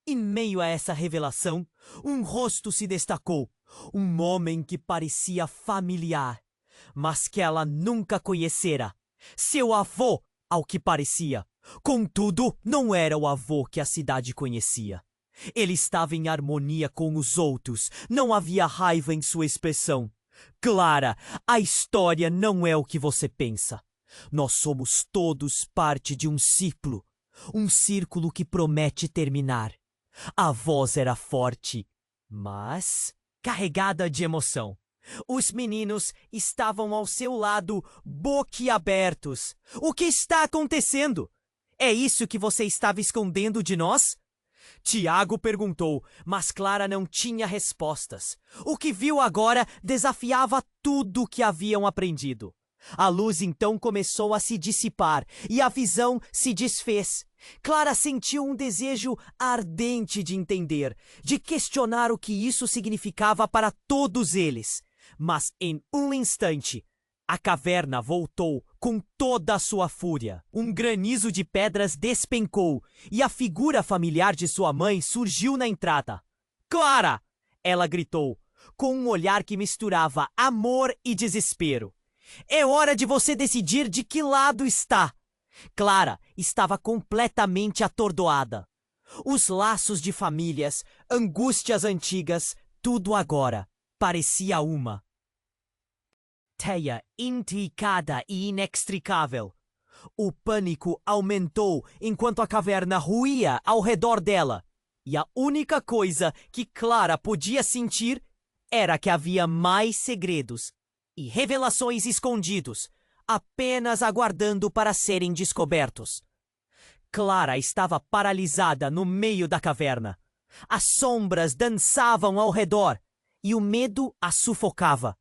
Em meio a essa revelação, um rosto se destacou. Um homem que parecia familiar, mas que ela nunca conhecera. Seu avô, ao que parecia. Contudo, não era o avô que a cidade conhecia. Ele estava em harmonia com os outros. Não havia raiva em sua expressão. "Clara, a história não é o que você pensa. Nós somos todos parte de um círculo que promete terminar." A voz era forte, mas carregada de emoção. Os meninos estavam ao seu lado, boquiabertos. "O que está acontecendo? É isso que você estava escondendo de nós?" Tiago perguntou, mas Clara não tinha respostas. O que viu agora desafiava tudo o que haviam aprendido. A luz então começou a se dissipar e a visão se desfez. Clara sentiu um desejo ardente de entender, de questionar o que isso significava para todos eles. Mas em um instante, a caverna voltou com toda a sua fúria. Um granizo de pedras despencou e a figura familiar de sua mãe surgiu na entrada. "Clara!" ela gritou. com um olhar que misturava amor e desespero. É hora de você decidir de que lado está. Clara estava completamente atordoada. Os laços de famílias, angústias antigas, tudo agora parecia uma teia intricada e inextricável. O pânico aumentou enquanto a caverna ruía ao redor dela, e a única coisa que Clara podia sentir era que havia mais segredos e revelações escondidos, apenas aguardando para serem descobertos. Clara estava paralisada no meio da caverna. As sombras dançavam ao redor e o medo a sufocava.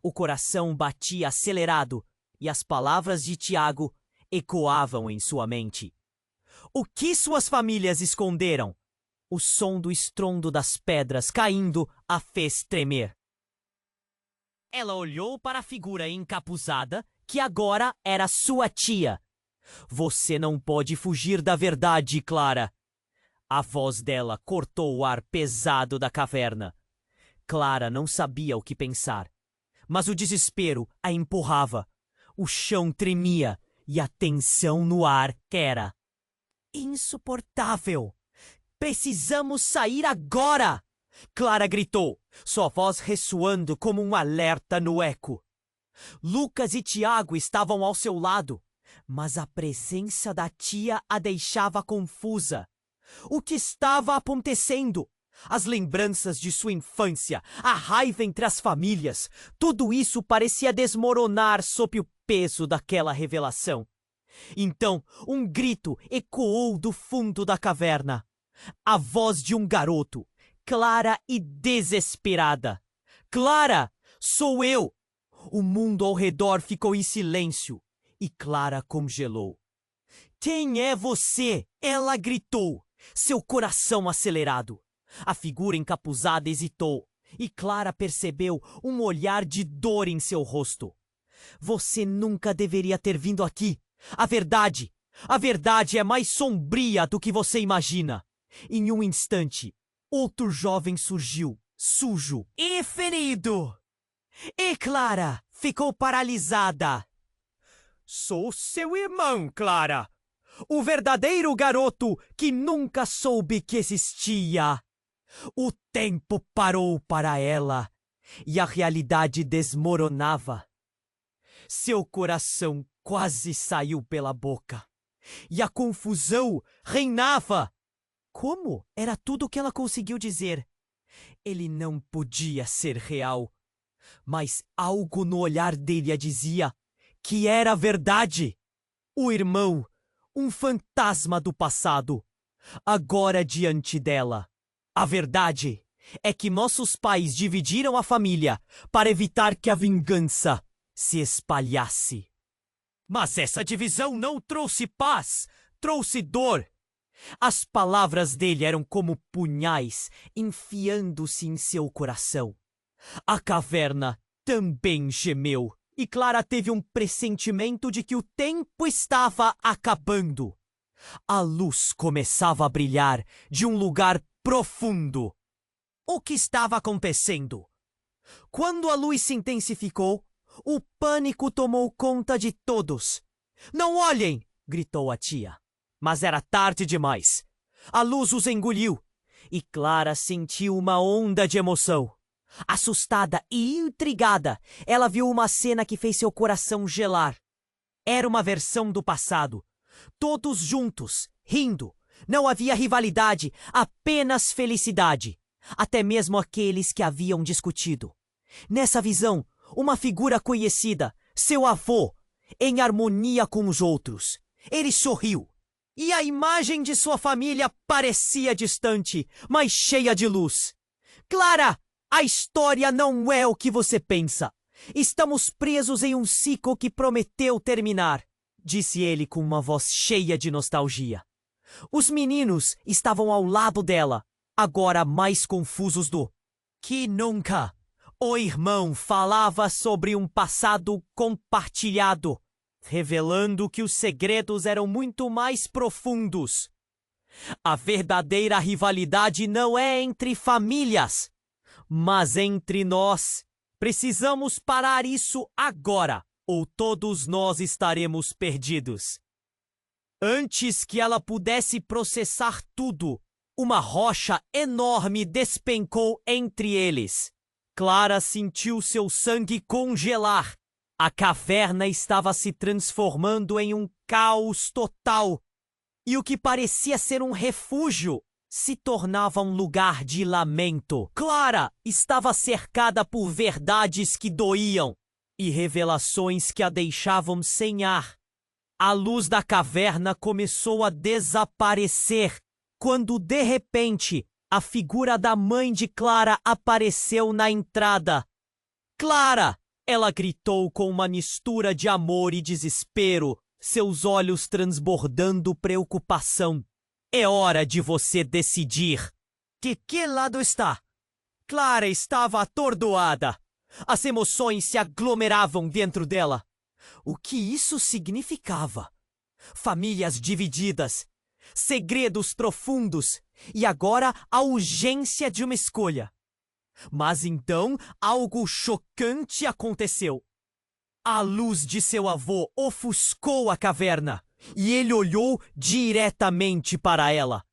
O coração batia acelerado e as palavras de Tiago ecoavam em sua mente. O que suas famílias esconderam? O som do estrondo das pedras caindo a fez tremer. Ela olhou para a figura encapuzada, que agora era sua tia. Você não pode fugir da verdade, Clara. A voz dela cortou o ar pesado da caverna. Clara não sabia o que pensar, mas o desespero a empurrava. O chão tremia e a tensão no ar era insuportável. Precisamos sair agora! Clara gritou, sua voz ressoando como um alerta no eco. Lucas e Tiago estavam ao seu lado, mas a presença da tia a deixava confusa. O que estava acontecendo? As lembranças de sua infância, a raiva entre as famílias, tudo isso parecia desmoronar sob o peso daquela revelação. Então, um grito ecoou do fundo da caverna. A voz de um garoto, clara e desesperada. Clara, sou eu! O mundo ao redor ficou em silêncio e Clara congelou. Quem é você? Ela gritou, seu coração acelerado. A figura encapuzada hesitou e Clara percebeu um olhar de dor em seu rosto. Você nunca deveria ter vindo aqui. A verdade é mais sombria do que você imagina. Em um instante, outro jovem surgiu, sujo e ferido. E Clara ficou paralisada. Sou seu irmão, Clara. O verdadeiro garoto que nunca soube que existia. O tempo parou para ela e a realidade desmoronava. Seu coração quase saiu pela boca e a confusão reinava. Como? Era tudo o que ela conseguiu dizer. Ele não podia ser real, mas algo no olhar dele a dizia que era verdade. O irmão, um fantasma do passado, agora diante dela. A verdade é que nossos pais dividiram a família para evitar que a vingança se espalhasse. Mas essa divisão não trouxe paz, trouxe dor. As palavras dele eram como punhais enfiando-se em seu coração. A caverna também gemeu e Clara teve um pressentimento de que o tempo estava acabando. A luz começava a brilhar de um lugar profundo. O que estava acontecendo? Quando a luz se intensificou, o pânico tomou conta de todos. Não olhem! Gritou a tia. Mas era tarde demais. A luz os engoliu e Clara sentiu uma onda de emoção. Assustada e intrigada, ela viu uma cena que fez seu coração gelar. Era uma versão do passado. Todos juntos, rindo. Não havia rivalidade, apenas felicidade. Até mesmo aqueles que haviam discutido. Nessa visão, uma figura conhecida, seu avô, em harmonia com os outros. Ele sorriu. E a imagem de sua família parecia distante, mas cheia de luz. Clara, a história não é o que você pensa. Estamos presos em um ciclo que prometeu terminar, disse ele com uma voz cheia de nostalgia. Os meninos estavam ao lado dela, agora mais confusos do que nunca. O irmão falava sobre um passado compartilhado, revelando que os segredos eram muito mais profundos. A verdadeira rivalidade não é entre famílias, Mas entre nós, precisamos parar isso agora, ou todos nós estaremos perdidos. Antes que ela pudesse processar tudo, uma rocha enorme despencou entre eles. Clara sentiu seu sangue congelar. A caverna estava se transformando em um caos total. E o que parecia ser um refúgio se tornava um lugar de lamento. Clara estava cercada por verdades que doíam e revelações que a deixavam sem ar. A luz da caverna começou a desaparecer quando, de repente, a figura da mãe de Clara apareceu na entrada. Clara! Ela gritou com uma mistura de amor e desespero, seus olhos transbordando preocupação. É hora de você decidir. De que lado está? Clara estava atordoada. As emoções se aglomeravam dentro dela. O que isso significava? Famílias divididas, segredos profundos e agora a urgência de uma escolha. Mas então algo chocante aconteceu. A luz de seu avô ofuscou a caverna e ele olhou diretamente para ela.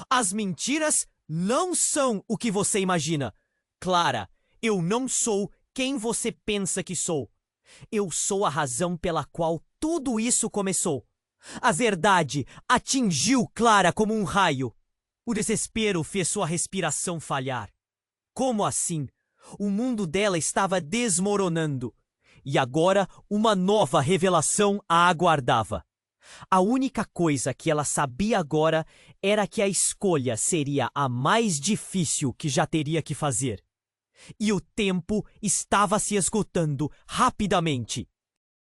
As mentiras não são o que você imagina. Clara, eu não sou quem você pensa que sou. Eu sou a razão pela qual tudo isso começou. A verdade atingiu Clara como um raio. O desespero fez sua respiração falhar. Como assim? O mundo dela estava desmoronando. E agora uma nova revelação a aguardava. A única coisa que ela sabia agora era que a escolha seria a mais difícil que já teria que fazer. E o tempo estava se esgotando rapidamente.